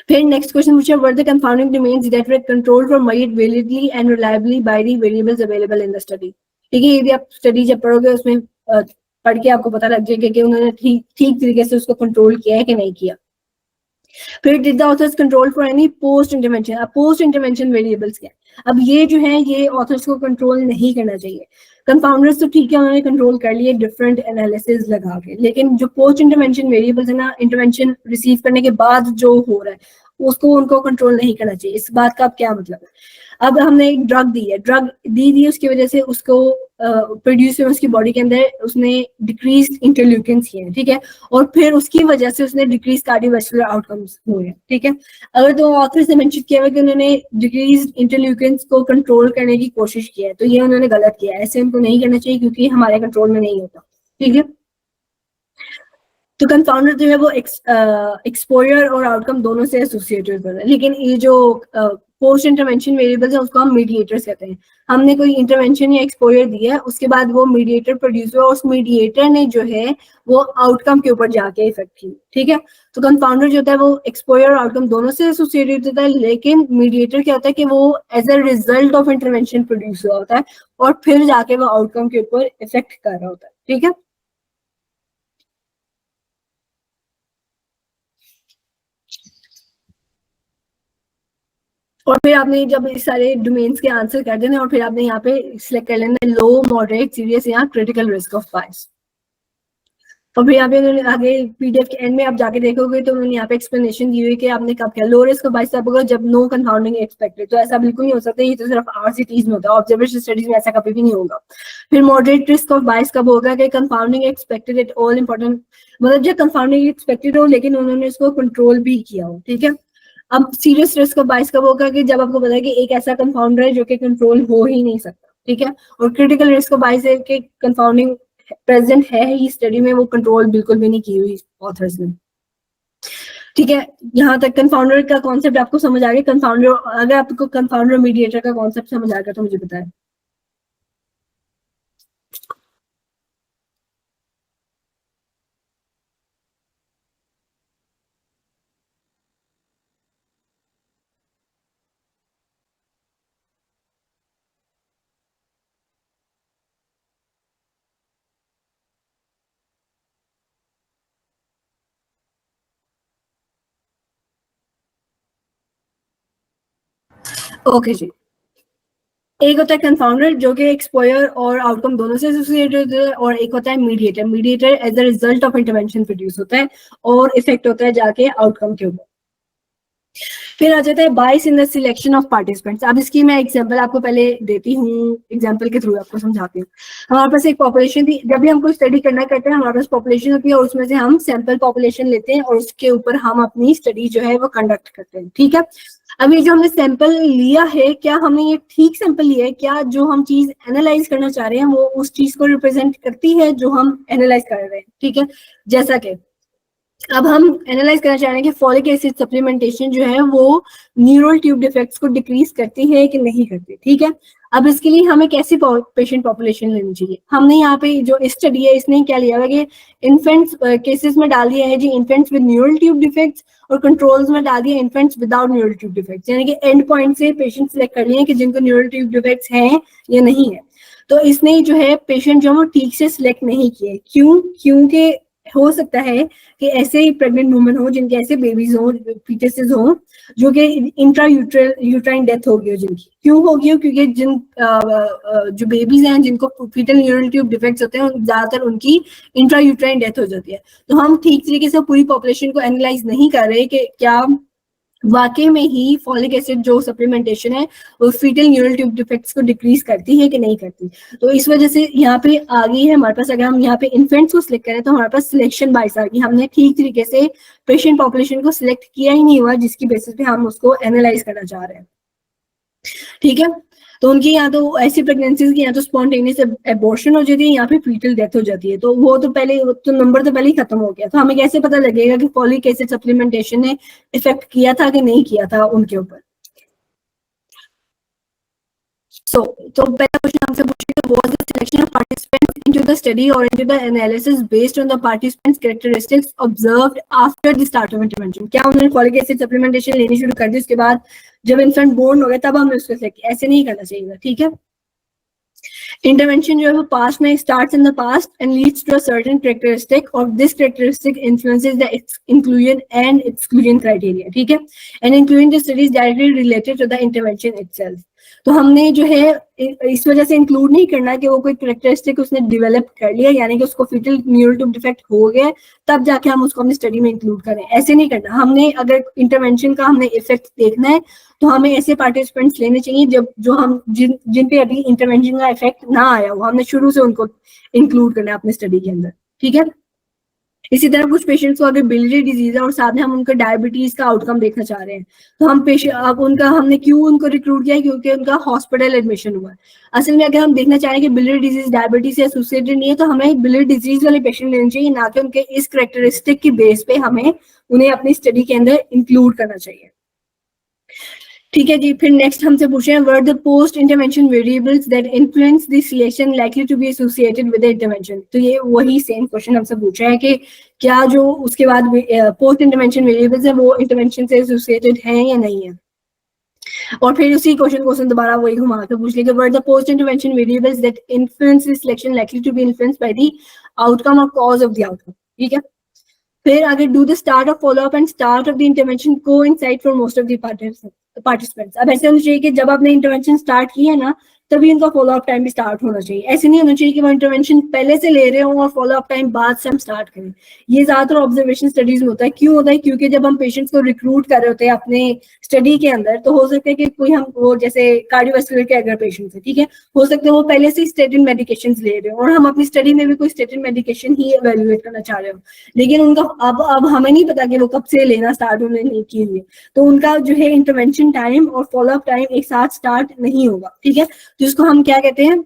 फिर नेक्स्ट क्वेश्चन पूछा, were the confounding domains that were controlled और measured validly and reliably by the variables available in the study. ठीक है, ये भी आप स्टडी जब पढ़ोगे उसमें पढ़ के आपको पता लग जाएगा कि उन्होंने ठीक तरीके से उसको कंट्रोल किया है कि नहीं किया. फिर did the author's control for any post intervention. अब पोस्ट इंटरवेंशन वेरिएबल्स क्या है, अब ये जो है ये ऑथर्स को कंट्रोल नहीं करना चाहिए. कंफाउंडर्स तो ठीक है उन्होंने कंट्रोल कर लिए डिफरेंट एनालिसिस लगा के, लेकिन जो पोस्ट इंटरवेंशन वेरिएबल्स है ना, इंटरवेंशन रिसीव करने के बाद जो हो रहा है उसको उनको कंट्रोल नहीं करना चाहिए. इस बात का अब क्या मतलब है, अब हमने एक ड्रग दी है, ड्रग दी उसकी वजह से उसको प्रोड्यूस हुए उसकी बॉडी के अंदर उसने डिक्रीज इंटरल्यूकिन्स किए हैं, ठीक है, और फिर उसकी वजह से उसने डिक्रीज कार्डियोवास्कुलर आउटकम्स हुए हैं, ठीक है. अगर तो ऑथर्स ने मेंशन किया हुआ कि उन्होंने डिक्रीज इंटरल्यूकिन्स को कंट्रोल करने की कोशिश की है, तो ये उन्होंने गलत किया है, ऐसे उनको नहीं करना चाहिए क्योंकि हमारे कंट्रोल में नहीं होता, ठीक है. तो कंफाउंडर जो है वो एक्सपोजर और आउटकम दोनों से एसोसिएटेड होता है, लेकिन ये जो पोस्ट इंटरवेंशन वेरिएबल्स है उसको हम मीडिएटर्स कहते हैं. हमने कोई इंटरवेंशन या एक्सपोजर दिया है, उसके बाद वो मीडिएटर प्रोड्यूस हुआ और उस मीडिएटर ने जो है वो आउटकम के ऊपर जाके इफेक्ट की, ठीक है. तो कंफाउंडर जो होता है वो एक्सपोजर और आउटकम दोनों से एसोसिएटेड होता है, लेकिन मीडिएटर क्या होता है कि वो as a result of intervention produce हुआ होता है और फिर जाके वो आउटकम के ऊपर इफेक्ट कर रहा होता है, ठीक है. और फिर आपने जब इस सारे डोमेन्स के आंसर कर देने और फिर आपने यहाँ पे सिलेक्ट कर लेना लो, मॉडरेट, सीरियस या क्रिटिकल रिस्क ऑफ बायस. और फिर यहाँ पे उन्होंने आगे पीडीएफ के एंड में आप जाके देखोगे तो उन्होंने यहाँ पे एक्सप्लेनेशन दी हुई कि आपने कब किया. लो रिस्क ऑफ बायस तब होगा जब नो कंफाउंडिंग एक्सपेक्टेड, तो ऐसा बिल्कुल नहीं हो सकता, ये तो सिर्फ आरसीटीज में होता है, ऑब्जर्वेशन स्टडीज में ऐसा कभी भी नहीं होगा. फिर मॉडरेट रिस्क ऑफ बायस कब होगा कि confounding expected at all important, मतलब जब कंफाउंडिंग एक्सपेक्टेड हो लेकिन उन्होंने उसको कंट्रोल भी किया हो, ठीक है. अब सीरियस रिस्क ऑफ बायस कब होगा कि जब आपको पता है कि एक ऐसा कंफाउंडर है जो कि कंट्रोल हो ही नहीं सकता, ठीक है. और क्रिटिकल रिस्क ऑफ बायस है कि कंफाउंडिंग प्रेजेंट है ही स्टडी में, वो कंट्रोल बिल्कुल भी नहीं की हुई ऑथर्स ने, ठीक है. यहाँ तक कंफाउंडर का कॉन्सेप्ट आपको समझ आ गया. कंफाउंडर, अगर आपको कंफाउंडर मीडिएटर का कॉन्सेप्ट समझ आ गया तो मुझे बताएं. ओके जी, एक होता है कंफाउंडर जो कि एक्सपोजर और आउटकम दोनों से एसोसिएटेड है, और एक होता है mediator. Mediator as a result of intervention produce होता है और इफेक्ट होता है जाके आउटकम के ऊपर. फिर आ जाता है bias in the selection of participants. अब इसकी मैं एग्जांपल आपको पहले देती हूँ, एग्जांपल के थ्रू आपको समझाती हूँ. हमारे पास एक पॉपुलेशन थी, जब भी हम कोई स्टडी करना करते हैं हमारे पास पॉपुलेशन होती है और उसमें से हम सैंपल पॉपुलेशन लेते हैं और उसके ऊपर हम अपनी स्टडी जो है वो कंडक्ट करते हैं, ठीक है. अब ये जो हमने सैंपल लिया है, क्या हमने ये ठीक सैंपल लिया है, क्या जो हम चीज एनालाइज करना चाह रहे हैं वो उस चीज को रिप्रेजेंट करती है जो हम एनालाइज कर रहे हैं, ठीक है. जैसा कि अब हम एनालाइज करना चाह रहे हैं कि फॉलिक एसिड सप्लीमेंटेशन जो है वो न्यूरल ट्यूब डिफेक्ट्स को डिक्रीज करती है कि नहीं करती, ठीक है। अब इसके लिए हमें कैसी पेशेंट पॉपुलेशन लेनी चाहिए? हमने यहाँ पे जो स्टडी है इसने क्या लिया हुआ कि इन्फेंट्स केसेस में डाल दिया है जी infants with neural tube defects, और कंट्रोल्स में डाल दिया infants without neural tube defects, यानी कि एंड पॉइंट से पेशेंट सिलेक्ट कर लिए कि जिनको न्यूरल ट्यूब डिफेक्ट्स हैं या नहीं है। तो इसने जो है पेशेंट जो है वो ठीक से सिलेक्ट नहीं किए। क्यों? क्योंकि हो सकता है कि ऐसे ही प्रेग्नेंट वुमेन हो जिनके ऐसे बेबीज हो, फीटसेस हो जो कि इंट्रा यूट्राइन डेथ हो गई हो जिनकी। क्यों हो गई हो? क्योंकि जिन जो बेबीज हैं जिनको फीटल न्यूरल ट्यूब डिफेक्ट्स होते हैं ज्यादातर उनकी इंट्रा यूट्राइन डेथ हो जाती है। तो हम ठीक तरीके से पूरी पॉपुलेशन को एनालाइज नहीं कर रहे कि क्या वाकई में ही फॉलिक एसिड जो सप्लीमेंटेशन है वो फीटल न्यूरल ट्यूब डिफेक्ट्स को डिक्रीज करती है कि नहीं करती। तो इस वजह से यहाँ पे आ गई है हमारे पास, अगर हम यहाँ पे इन्फेंट्स को सिलेक्ट करें तो हमारे पास सिलेक्शन बायस आ गई। हमने ठीक तरीके से पेशेंट पॉपुलेशन को सिलेक्ट किया ही नहीं हुआ जिसकी बेसिस पे हम उसको एनालाइज करना चाह रहे हैं, ठीक है। तो उनकी यहाँ तो ऐसी प्रेगनेंसीज की यहाँ तो स्पॉन्टेनियस एबॉर्शन हो जाती है, यहाँ पे फीटल डेथ हो जाती है। तो वो तो पहले तो नंबर तो पहले ही खत्म हो गया। तो हमें कैसे पता लगेगा कि फॉलिक एसिड सप्लीमेंटेशन ने इफेक्ट किया था कि नहीं किया था उनके ऊपर? तो पहला क्वेश्चन हमसे पूछेगा, was the selection of participants into the study or into the analysis based on the participants' characteristics observed after the start of intervention? क्या उन्होंने फॉलिक एसिड सप्लीमेंटेशन लेनी शुरू कर दी उसके बाद जब इन्फेंट बोर्न हो गया तब हमने उसको सेलेक्ट किया? ऐसे नहीं करना चाहिए, ठीक है। Intervention जो है वो पास्ट में starts in the past and leads to a certain characteristic, or this characteristic influences the inclusion and exclusion criteria, ठीक है। And including the studies directly related to the intervention itself. तो हमने जो है इस वजह से इंक्लूड नहीं करना कि वो कोई कैरेक्टरिस्टिक उसने डेवलप कर लिया, यानी कि उसको फीटल न्यूरल ट्यूब डिफेक्ट हो गया तब जाके हम उसको अपनी स्टडी में इंक्लूड करें, ऐसे नहीं करना। हमने अगर इंटरवेंशन का हमने इफेक्ट देखना है तो हमें ऐसे पार्टिसिपेंट्स लेने चाहिए जब जो हम जिन पे अभी इंटरवेंशन का इफेक्ट ना आया हो, हमने शुरू से उनको इंक्लूड करना है अपने स्टडी के अंदर, ठीक है। इसी तरह कुछ पेशेंट्स को अगर बिलियरी डिजीज है और साथ में हम उनका डायबिटीज का आउटकम देखना चाह रहे हैं तो हम पेशेंट अब उनका हमने क्यों उनको रिक्रूट किया? क्योंकि उनका हॉस्पिटल एडमिशन हुआ है। असल में अगर हम देखना चाह रहे हैं कि बिलियरी डिजीज डायबिटीज से एसोसिएटेड नहीं है तो हमें बिलियरी डिजीज वाले पेशेंट लेने चाहिए, ना कि उनके इस कैरेक्टरिस्टिक की बेस पे हमें उन्हें अपनी स्टडी के अंदर इंक्लूड करना चाहिए, ठीक है जी। फिर नेक्स्ट हमसे पूछे हैं, were the post intervention variables that influence the selection likely to be associated with the intervention? तो ये वही सेम क्वेश्चन हमसे पूछा है कि क्या जो उसके बाद पोस्ट इंटरवेंशन वेरिएबल्स है वो इंटरवेंशन से एसोसिएटेड हैं या नहीं है। और फिर उसी क्वेश्चन को दोबारा वही घुमा के पूछ लिया, were the post intervention variables that influence the selection likely to be influenced by the outcome और कॉज ऑफ द आउटकम, ठीक है। फिर आगे, do the start of follow up and start of the intervention coincide for most of the participants? अब ऐसे होना चाहिए कि जब आपने इंटरवेंशन स्टार्ट की है ना तभी उनका फॉलो अप टाइम भी स्टार्ट होना चाहिए। ऐसे नहीं होना चाहिए कि वो इंटरवेंशन पहले से ले रहे हो और फॉलो अप टाइम बाद से हम स्टार्ट करें। ये ज्यादातर ऑब्जर्वेशन स्टडीज में होता है। क्यों होता है? क्योंकि जब हम पेशेंट्स को रिक्रूट कर रहे होते हैं अपने स्टडी के अंदर तो हो सकता है कि कोई हम वो जैसे कार्डियोवास्कुलर के अगर पेशेंट्स है, ठीक है, हो सकता है वो पहले से स्टेटिन मेडिकेशन ले रहे हो और हम अपनी स्टडी में भी कोई स्टेटिन मेडिकेशन ही एवेल्युएट करना चाह रहे हो, लेकिन उनका अब हमें नहीं पता कि वो कब से लेना स्टार्ट उन्होंने किए लिए, तो उनका जो है इंटरवेंशन टाइम और फॉलो अप टाइम एक साथ स्टार्ट नहीं होगा, ठीक है। जिसको हम क्या कहते हैं,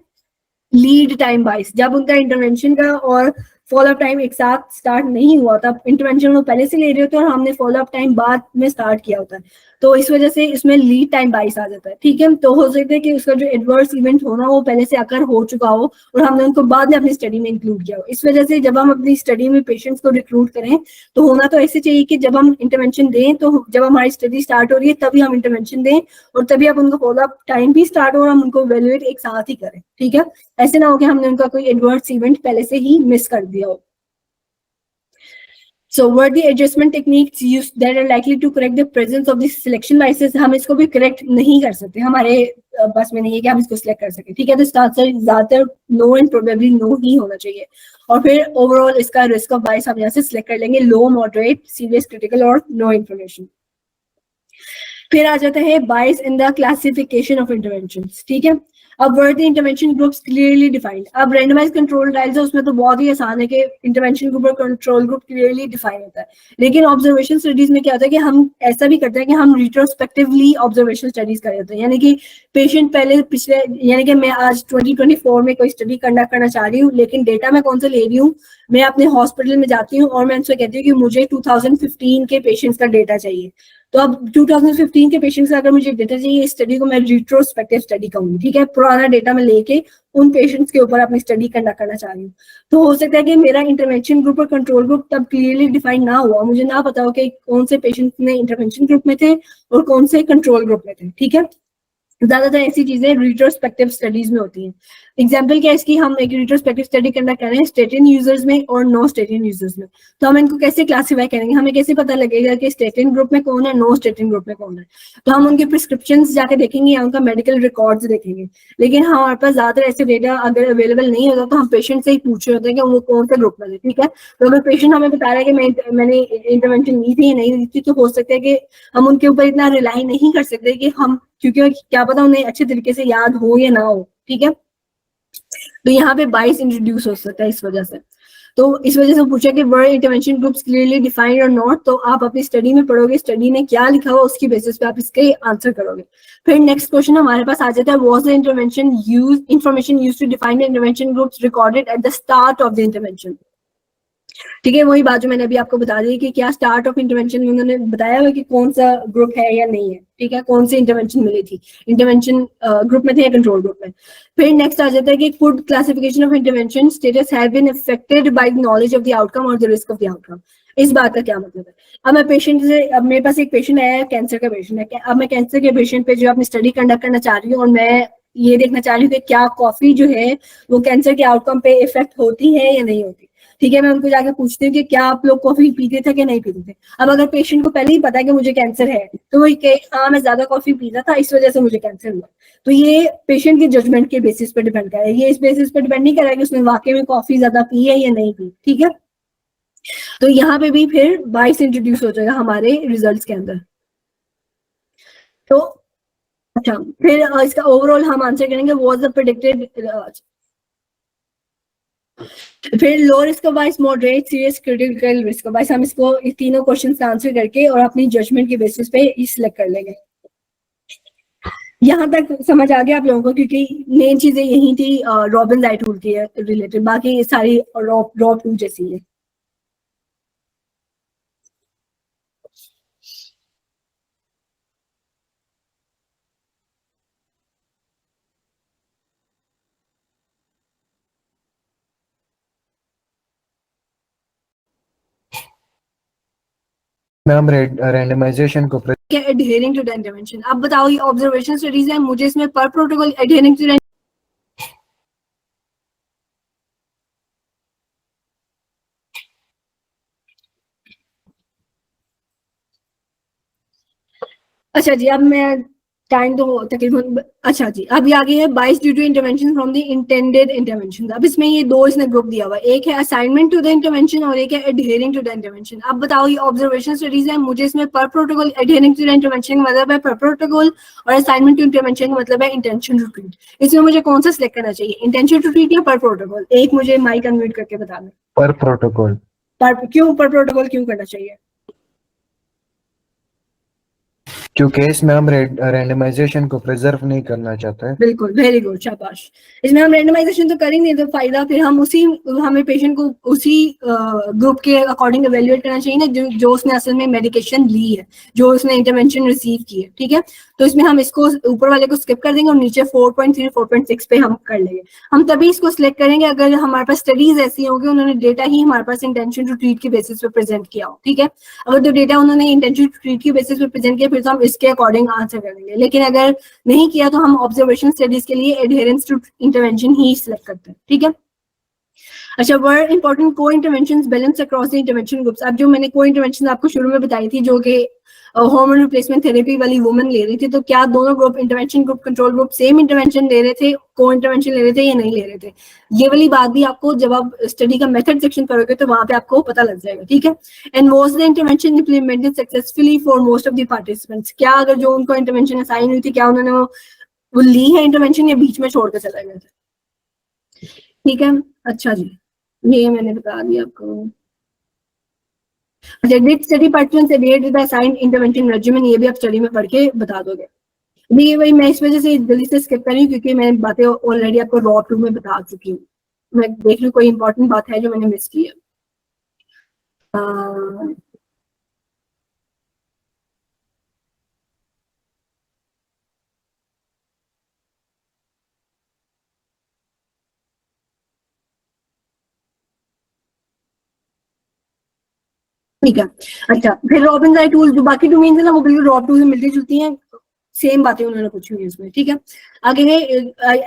लीड टाइम वाइज। जब उनका इंटरवेंशन का और फॉलो अप टाइम एक साथ स्टार्ट नहीं हुआ तब इंटरवेंशन वो पहले से ले रहे होते हैं और हमने फॉलो अप टाइम बाद में स्टार्ट किया होता है, तो इस वजह से इसमें लीड टाइम बाइस आ जाता है, ठीक है। तो हो सकता है कि उसका जो एडवर्स इवेंट होना वो पहले से आकर हो चुका हो और हमने उनको बाद में अपनी स्टडी में इंक्लूड किया हो। इस वजह से जब हम अपनी स्टडी में पेशेंट्स को रिक्रूट करें तो होना तो ऐसे चाहिए कि जब हम इंटरवेंशन दें तो जब हमारी स्टडी स्टार्ट हो रही है तभी हम इंटरवेंशन दें और तभी अब उनका फॉलो अप टाइम भी स्टार्ट हो और हम उनको इवैल्यूएट एक साथ ही करें, ठीक है। ऐसे ना हो कि हमने उनका कोई एडवर्स इवेंट पहले से ही मिस कर दिया हो। So were the adjustment techniques used that are likely to correct the presence of the selection biases? हम इसको भी correct नहीं कर सकते, हमारे बस में नहीं है कि हम इसको select कर सकें, ठीक है। तो इसका आंसर ज्यादातर no and probably no ही होना चाहिए। और फिर ओवरऑल इसका risk of bias हम यहाँ से select कर लेंगे low, moderate, serious, critical और no information। फिर आ जाता है bias in the classification of interventions, ठीक है। अब were the intervention groups clearly defined. अब रेंडमाइज कंट्रोल ट्रायल्स है उसमें तो बहुत ही आसान है कि इंटरवेंशन ग्रुप और कंट्रोल ग्रुप क्लियरली डिफाइन होता है, लेकिन ऑब्जर्वेशन स्टडीज में क्या होता है कि हम ऐसा भी करते हैं कि हम रिट्रोस्पेक्टिवली ऑब्जर्वेशन स्टडीज कर देते हैं, यानी कि पेशेंट पहले पिछले, यानी कि मैं आज 2024 में कोई स्टडी कंडक्ट करना चाह रही हूँ, लेकिन डेटा मैं कौन सा ले रही हूँ, मैं अपने हॉस्पिटल में जाती हूँ और मैं उनसे कहती हूँ कि मुझे 2015 के पेशेंट्स का डेटा चाहिए। तो अब 2015 के पेशेंट्स का अगर मुझे डेटा चाहिए, इस स्टडी को मैं रिट्रोस्पेक्टिव स्टडी कहूंगी, ठीक है, पुराना डेटा मैं लेके उन पेशेंट्स के ऊपर अपनी स्टडी कंडक्ट करना चाह रही हूँ। तो हो सकता है कि मेरा इंटरवेंशन ग्रुप और कंट्रोल ग्रुप तब क्लियरली डिफाइन ना हुआ, मुझे ना पता हो कि कौन से पेशेंट्स में इंटरवेंशन ग्रुप में थे और कौन से कंट्रोल ग्रुप में थे, ठीक है। ज्यादातर ऐसी चीजें रिट्रोस्पेक्टिव स्टडीज में होती हैं। एग्जाम्पल क्या है इसकी, हम एक रिट्रोस्पेक्टिव स्टडी कंडक्ट कर रहे हैं स्टेटिन यूजर्स में और नो स्टेटिन यूजर्स में, तो हम इनको कैसे क्लासीफाई करेंगे, हमें कैसे पता लगेगा कि स्टेटिन ग्रुप में कौन है, नो स्टेटिन ग्रुप में कौन है। तो हम उनके प्रिस्क्रिप्शंस जाके देखेंगे या उनका मेडिकल रिकॉर्ड्स देखेंगे, लेकिन हमारे पास ज्यादातर ऐसे डेटा अगर अवेलेबल नहीं होता तो हम पेशेंट से ही पूछ रहे होते हैं कि वो कौन से ग्रुप में है, ठीक है। तो अगर पेशेंट हमें बता रहा है कि मैंने इंटरवेंशन ली थी या नहीं ली थी, तो हो सकता है कि हम उनके ऊपर इतना रिलाई नहीं कर सकते कि हम, क्योंकि क्या पता उन्हें अच्छे तरीके से याद हो या ना हो, ठीक है। तो यहाँ पे बाइस इंट्रोड्यूस हो सकता है इस वजह से। तो इस वजह से पूछा कि वर इंटरवेंशन ग्रुप्स क्लियरली डिफाइंड और नॉट, तो आप अपनी स्टडी में पढ़ोगे, स्टडी में क्या लिखा हुआ उसकी बेसिस पे आप इसके आंसर करोगे। फिर नेक्स्ट क्वेश्चन हमारे पास आ जाता है, was the intervention use information used to define the intervention groups recorded at the start of the intervention. ठीक है, वही बात जो मैंने अभी आपको बता दी कि क्या स्टार्ट ऑफ इंटरवेंशन में उन्होंने बताया हुआ कि कौन सा ग्रुप है या नहीं है, ठीक है, कौन सी इंटरवेंशन मिली थी, इंटरवेंशन ग्रुप में थे या कंट्रोल ग्रुप में। फिर नेक्स्ट आ जाता है कि could classification of intervention status have been affected by the knowledge of the outcome और the risk of the outcome. इस बात का क्या मतलब है, अब मैं पेशेंट से, अब मेरे पास एक पेशेंट आया, कैंसर का पेशेंट है, अब मैं कैंसर के पेशेंट पे जो अपनी स्टडी कंडक्ट करना चाह रही हूँ और मैं ये देखना चाह रही हूँ कि क्या कॉफी जो है वो कैंसर के आउटकम पे इफेक्ट होती है या नहीं होती, ठीक है। मैं उनको जाके पूछती हूँ कि क्या आप लोग कॉफी पीते थे कि नहीं पीते थे। अब अगर पेशेंट को पहले ही पता है कि मुझे कैंसर है, तो वो कहे हाँ मैं ज्यादा कॉफी पीता था इस वजह से मुझे कैंसर हुआ, तो ये पेशेंट के जजमेंट के बेसिस पे डिपेंड करे, ये इस बेसिस पे डिपेंड नहीं करेगा कि उसने वाकई में कॉफी ज्यादा पी है या नहीं पी, ठीक है। तो यहाँ पे भी फिर बाइस इंट्रोड्यूस हो जाएगा हमारे रिजल्ट्स के अंदर। तो अच्छा, फिर इसका ओवरऑल हम आंसर करेंगे वाज द प्रेडिक्टेड, फिर लो रिस्क बाइस, मॉडरेट, सीरियस, क्रिटिकल रिस्क बाइस। हम इसको इस तीनों क्वेश्चंस का आंसर करके और अपनी जजमेंट के बेसिस पे सिलेक्ट कर लेंगे। यहाँ तक समझ आ गया आप लोगों को, क्योंकि मेन चीजें यही थी रॉबिन्स आई टूल की रिलेटेड, बाकी सारी रॉब टूल जैसी है। मैम रैंडमाइजेशन को एडहेरिंग टू द इंटरवेंशन। अब बताओ, ये ऑब्जर्वेशन स्टडीज है, मुझे इसमें पर प्रोटोकॉल एडहेरिंग टू अच्छा जी, अब मैं टाइम तो तकरीबन, अच्छा जी अब ये आगे है 22 due to intervention from the intended intervention. अब इसमें ये दो इसने ग्रुप दिया हुआ है, एक है असाइनमेंट टू द इंटरवेंशन और एक है एडहेरिंग टू द इंटरवेंशन। अब बताओ, ये ऑब्जर्वेशन स्टडीज है, मुझे इसमें पर protocol adhering to the intervention का मतलब है पर प्रोटोकॉल और असाइनमेंट टू इंटरवेंशन का मतलब है इंटेंशन टू ट्रीट। इसमें मुझे कौन सा सिलेक्ट करना चाहिए, इंटेंशन टू ट्रीट या पर प्रोटोकॉल? एक मुझे माइक अनम्यूट करके बता दें। पर प्रोटोकॉल। क्यों पर प्रोटोकॉल क्यों करना चाहिए? क्योंकि इसमें हम रैंडमाइजेशन को प्रिजर्व नहीं करना चाहते हैं। बिल्कुल, वेरी गुड, शाबाश। इसमें हम रैंडमाइजेशन तो कर ही नहीं, तो फायदा फिर हम हमें पेशेंट को उसी ग्रुप के अकॉर्डिंग एवेल्युएट करना चाहिए ना जो उसने असल में मेडिकेशन ली है, जो उसने इंटरवेंशन रिसीव की है, ठीक है। तो इसमें हम इसको ऊपर वाले को स्किप कर देंगे और नीचे 4.3 4.6 पे हम कर लेंगे। हम तभी इसको सिलेक्ट करेंगे अगर हमारे पास स्टडीज ऐसी होंगी, उन्होंने डेटा ही हमारे पास इंटेंशन टू ट्रीट के बेसिस पे प्रेजेंट किया हो, ठीक है। अगर तो डेटा उन्होंने इंटेंशन टू ट्रीट के बेसिस पे प्रेजेंट किया, फिर तो हम इसके अकॉर्डिंग आंसर करेंगे, लेकिन अगर नहीं किया तो हम ऑब्जर्वेशन स्टडीज के लिए एडहेरेंस टू इंटरवेंशन ही सिलेक्ट करते हैं, ठीक है। अच्छा, were important co intervention balance across the intervention groups. अब जो मैंने को इंटरवेंशन आपको शुरू में बताई थी, जो कि हार्मोन रिप्लेसमेंट थेरेपी वाली वुमन ले रही थी, तो क्या दोनों group, intervention group, control group, same intervention ले रहे थे, को इंटरवेंशन ले रहे थे या नहीं ले रहे थे? ये वाली बात भी आपको जब आप स्टडी का मेथड सेक्शन करोगे तो वहां पे आपको पता लग जाएगा, ठीक है। And was the intervention implemented successfully for most of the participants. क्या अगर जो उनको इंटरवेंशन असाइन हुई थी, क्या उन्होंने वो वो ली है इंटरवेंशन या बीच में छोड़ के चला गया था। ठीक है, अच्छा जी, ये मैंने बता दिया आपको। Did study participants adhere to the assigned intervention regimen, ये भी आप स्टडी में पढ़ के बता दोगे। ये वही मैं इस वजह से जल्दी से स्किप कर रही हूँ क्योंकि मैं बातें ऑलरेडी आपको रॉ 2 में बता चुकी हूँ। मैं देख रही हूँ कोई इंपॉर्टेंट बात है जो मैंने मिस की है। ठीक है, अच्छा फिर रॉबिन्स आई टूल, जो बाकी डोमेन्स है ना वो बिल्कुल रॉ 2 से मिलती जुलती हैं, सेम बातें उन्होंने पूछी हुई इसमें। ठीक है, आगे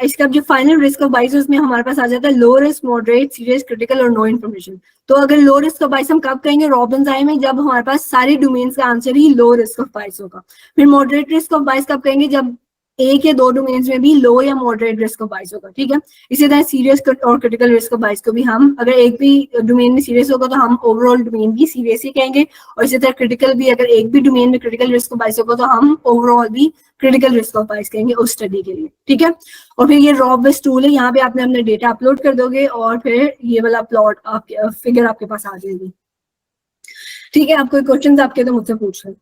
इसका जो फाइनल रिस्क ऑफ बाइस उसमें हमारे पास आ जाता है low risk, moderate, serious, critical और नो इन्फॉर्मेशन। तो अगर लो रिस्क ऑफ बाइस हम कब कहेंगे रॉबिन्स आई में, जब हमारे पास सारे डोमेन्स का answer he low risk of बाइस होगा। फिर मॉडरेट रिस्क ऑफ बाइस कब कहेंगे, जब एक या दो डोमेन्स में भी लो या मॉडरेट रिस्क ऑफ बाइस होगा। ठीक है, इसी तरह सीरियस और क्रिटिकल रिस्क ऑफ बाइस को भी हम अगर एक भी डोमेन में सीरियस होगा तो हम ओवरऑल डोमेन भी सीरियस ही कहेंगे, और इसी तरह क्रिटिकल भी अगर एक भी डोमेन में क्रिटिकल रिस्क ऑफ बाइस होगा तो हम ओवरऑल भी क्रिटिकल रिस्क ऑफ बाइस कहेंगे उस स्टडी के लिए। ठीक है, और फिर ये रॉ बेस टूल है, यहाँ पे आपने अपना डेटा अपलोड कर दोगे और फिर ये वाला प्लॉट आपके फिगर आपके पास आ जाएगी। ठीक है, आप कोई क्वेश्चन आपके तो मुझसे पूछ लें।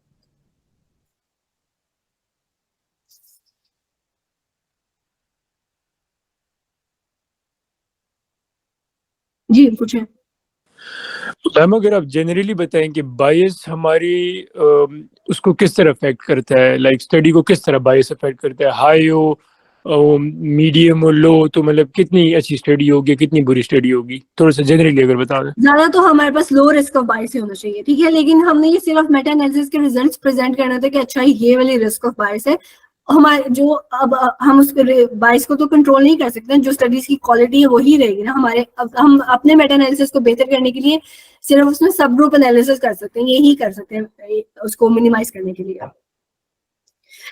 जी पूछें। मैम अगर आप जनरली बताएं कि बायस हमारी उसको किस तरह अफेक्ट करता है, लाइक स्टडी को किस तरह बायस अफेक्ट करता है, हाई हो, मीडियम और लो, तो मतलब कितनी अच्छी स्टडी होगी, कितनी बुरी स्टडी होगी, थोड़ा सा जनरली अगर बता दें। ज्यादा तो हमारे पास लो रिस्क ऑफ बायस होना चाहिए। ठीक है, लेकिन हमने ये सिर्फ मेटा एनालिसिस के रिजल्ट्स प्रेजेंट करना था कि अच्छा ये वाली रिस्क ऑफ बायस है हमारे, जो अब हम उस बायस को तो कंट्रोल नहीं कर सकते, जो स्टडीज की क्वालिटी है वही रहेगी ना हमारे। अब हम अपने मेटा एनालिसिस को बेहतर करने के लिए सिर्फ उसमें सब ग्रुप एनालिसिस कर सकते हैं, यही कर सकते हैं उसको मिनिमाइज करने के लिए।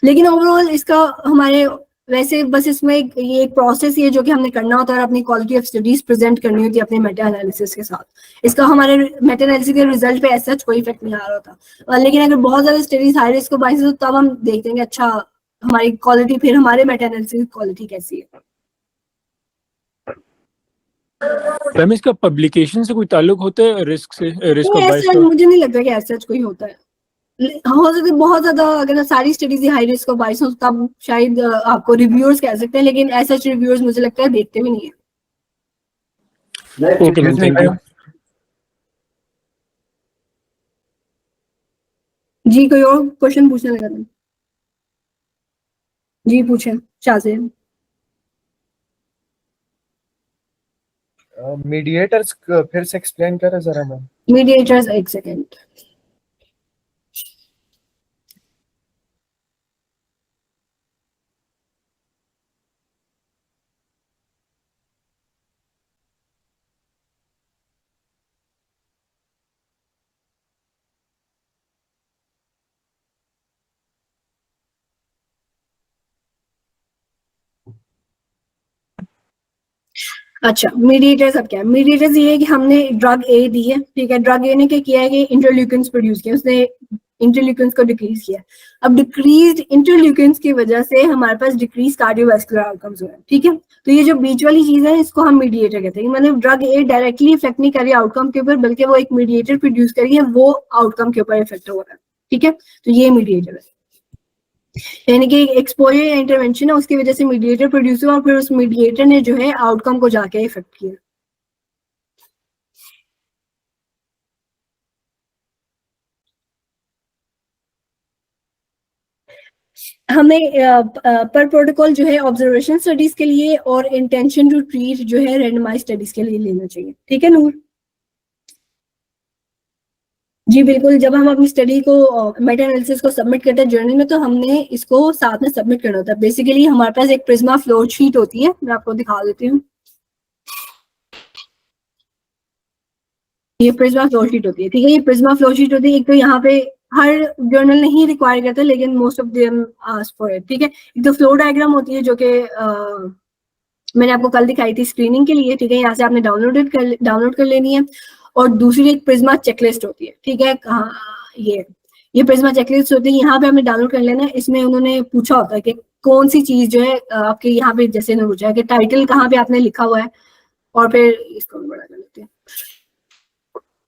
लेकिन ओवरऑल इसका हमारे वैसे बस इसमें ये एक प्रोसेस ही है जो कि हमने करना होता है और अपनी क्वालिटी ऑफ स्टडीज प्रेजेंट करनी होती है अपने मेटा एनालिसिस के साथ। इसका हमारे मेटा एनालिसिस के रिजल्ट पे ऐसा कोई इफेक्ट नहीं आ रहा होता। लेकिन अगर बहुत ज्यादा स्टडीज हाई रिस्क बाइस हो तब हम देखते हैं अच्छा हमारी क्वालिटी, फिर हमारे मेटा एनालिसिस की क्वालिटी कैसी है। मैम इसका पब्लिकेशन से कोई ताल्लुक होता है रिस्क से, रिस्क ऑफ बायस का? मुझे नहीं लगता कि ऐसा कोई होता है। हो सकता है बहुत ज्यादा अगर सारी स्टडीज हाई रिस्क ऑफ बायस हो तब शायद आपको रिव्यूअर्स कह सकते हैं, लेकिन ऐसा रिव्यूअर्स मुझे लगता है देखते भी नहीं है। Okay ma'am, thank you. जी कोई और क्वेश्चन पूछने लगा था? जी पूछें शाहज़ेब। मीडिएटर्स फिर से एक्सप्लेन करें जरा मैम। मीडिएटर्स, एक सेकेंड। अच्छा मीडिएटर्स अब क्या है? मीडिएटर्स ये है कि हमने ड्रग ए दी है, ठीक है, ड्रग ए ने क्या किया है कि इंटरल्यूकिन्स प्रोड्यूस किया, उसने इंटरल्यूकिन्स को डिक्रीज किया। अब डिक्रीज इंटरल्यूकिन्स की वजह से हमारे पास डिक्रीज कार्डियोवास्कुलर आउटकम्स हुए। ठीक है, तो ये जो बीच वाली चीज है इसको हम मीडिएटर कहते हैं। मतलब ड्रग ए डायरेक्टली इफेक्ट नहीं कर रही आउटकम के ऊपर, बल्कि वो एक मीडिएटर प्रोड्यूस कर रही है, वो आउटकम के ऊपर इफेक्ट हो रहा है। ठीक है, तो ये मीडिएटर है, यानी कि एक्सपोजर या इंटरवेंशन है उसकी वजह से मीडिएटर प्रोड्यूस हुआ और फिर उस मीडिएटर ने जो है आउटकम को जाके इफेक्ट किया। हमें पर प्रोटोकॉल जो है ऑब्जर्वेशन स्टडीज के लिए और इंटेंशन टू ट्रीट जो है रैंडमाइज स्टडीज के लिए लेना चाहिए। ठीक है नूर? जी बिल्कुल, जब हम अपनी स्टडी को मेटा एनालिसिस को सबमिट करते हैं जर्नल में तो हमने इसको साथ में सबमिट करना होता है। बेसिकली हमारे पास एक प्रिज्मा फ्लो शीट होती है, मैं आपको दिखा देती हूँ। ये प्रिज्मा फ्लो शीट होती है, ठीक है, ये प्रिज्मा फ्लो शीट होती है। एक तो यहाँ पे हर जर्नल नहीं रिक्वायर करता लेकिन most of them ask for it. ठीक है, एक तो फ्लो डायग्राम होती है जो कि मैंने आपको कल दिखाई थी स्क्रीनिंग के लिए। ठीक है, यहाँ से आपने डाउनलोड कर लेनी है। और दूसरी एक प्रिज्मा चेकलिस्ट होती है। ठीक है, ये प्रिज्मा चेकलिस्ट होती है, यहाँ पे हमें डाउनलोड कर लेना है। इसमें उन्होंने पूछा होता है कि कौन सी चीज जो है आपके यहाँ पे, जैसे ने पूछा है कि टाइटल कहाँ पे आपने लिखा हुआ है, और फिर इसको बड़ा कर लेते हैं।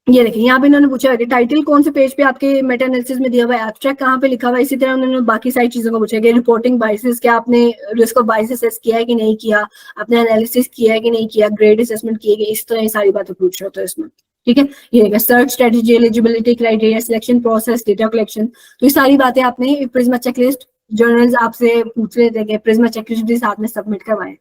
ये देखिए यहाँ पे इन्होंने पूछा है कि टाइटल कौन से पेज पे आपके मेटा एनालिसिस में दिया हुआ है, एब्स्ट्रैक्ट कहाँ पे लिखा हुआ है। इसी तरह उन्होंने बाकी सारी चीजों को पूछा है कि रिपोर्टिंग बाइसेस, क्या आपने रिस्क ऑफ बाइस असेस किया है कि नहीं किया, आपने एनालिसिस किया है कि नहीं किया, ग्रेड असेसमेंट किए गए, इस तरह ये सारी बातें पूछ रहे होते हैं इसमें। ठीक है, ये देखिए search strategy, eligibility criteria, selection process, data collection, तो ये सारी बातें आपने प्रिज्मा चेकलिस्ट जर्नल्स आपसे पूछ रहे थे कि प्रिज्मा चेकलिस्ट भी साथ में सबमिट करवाएं।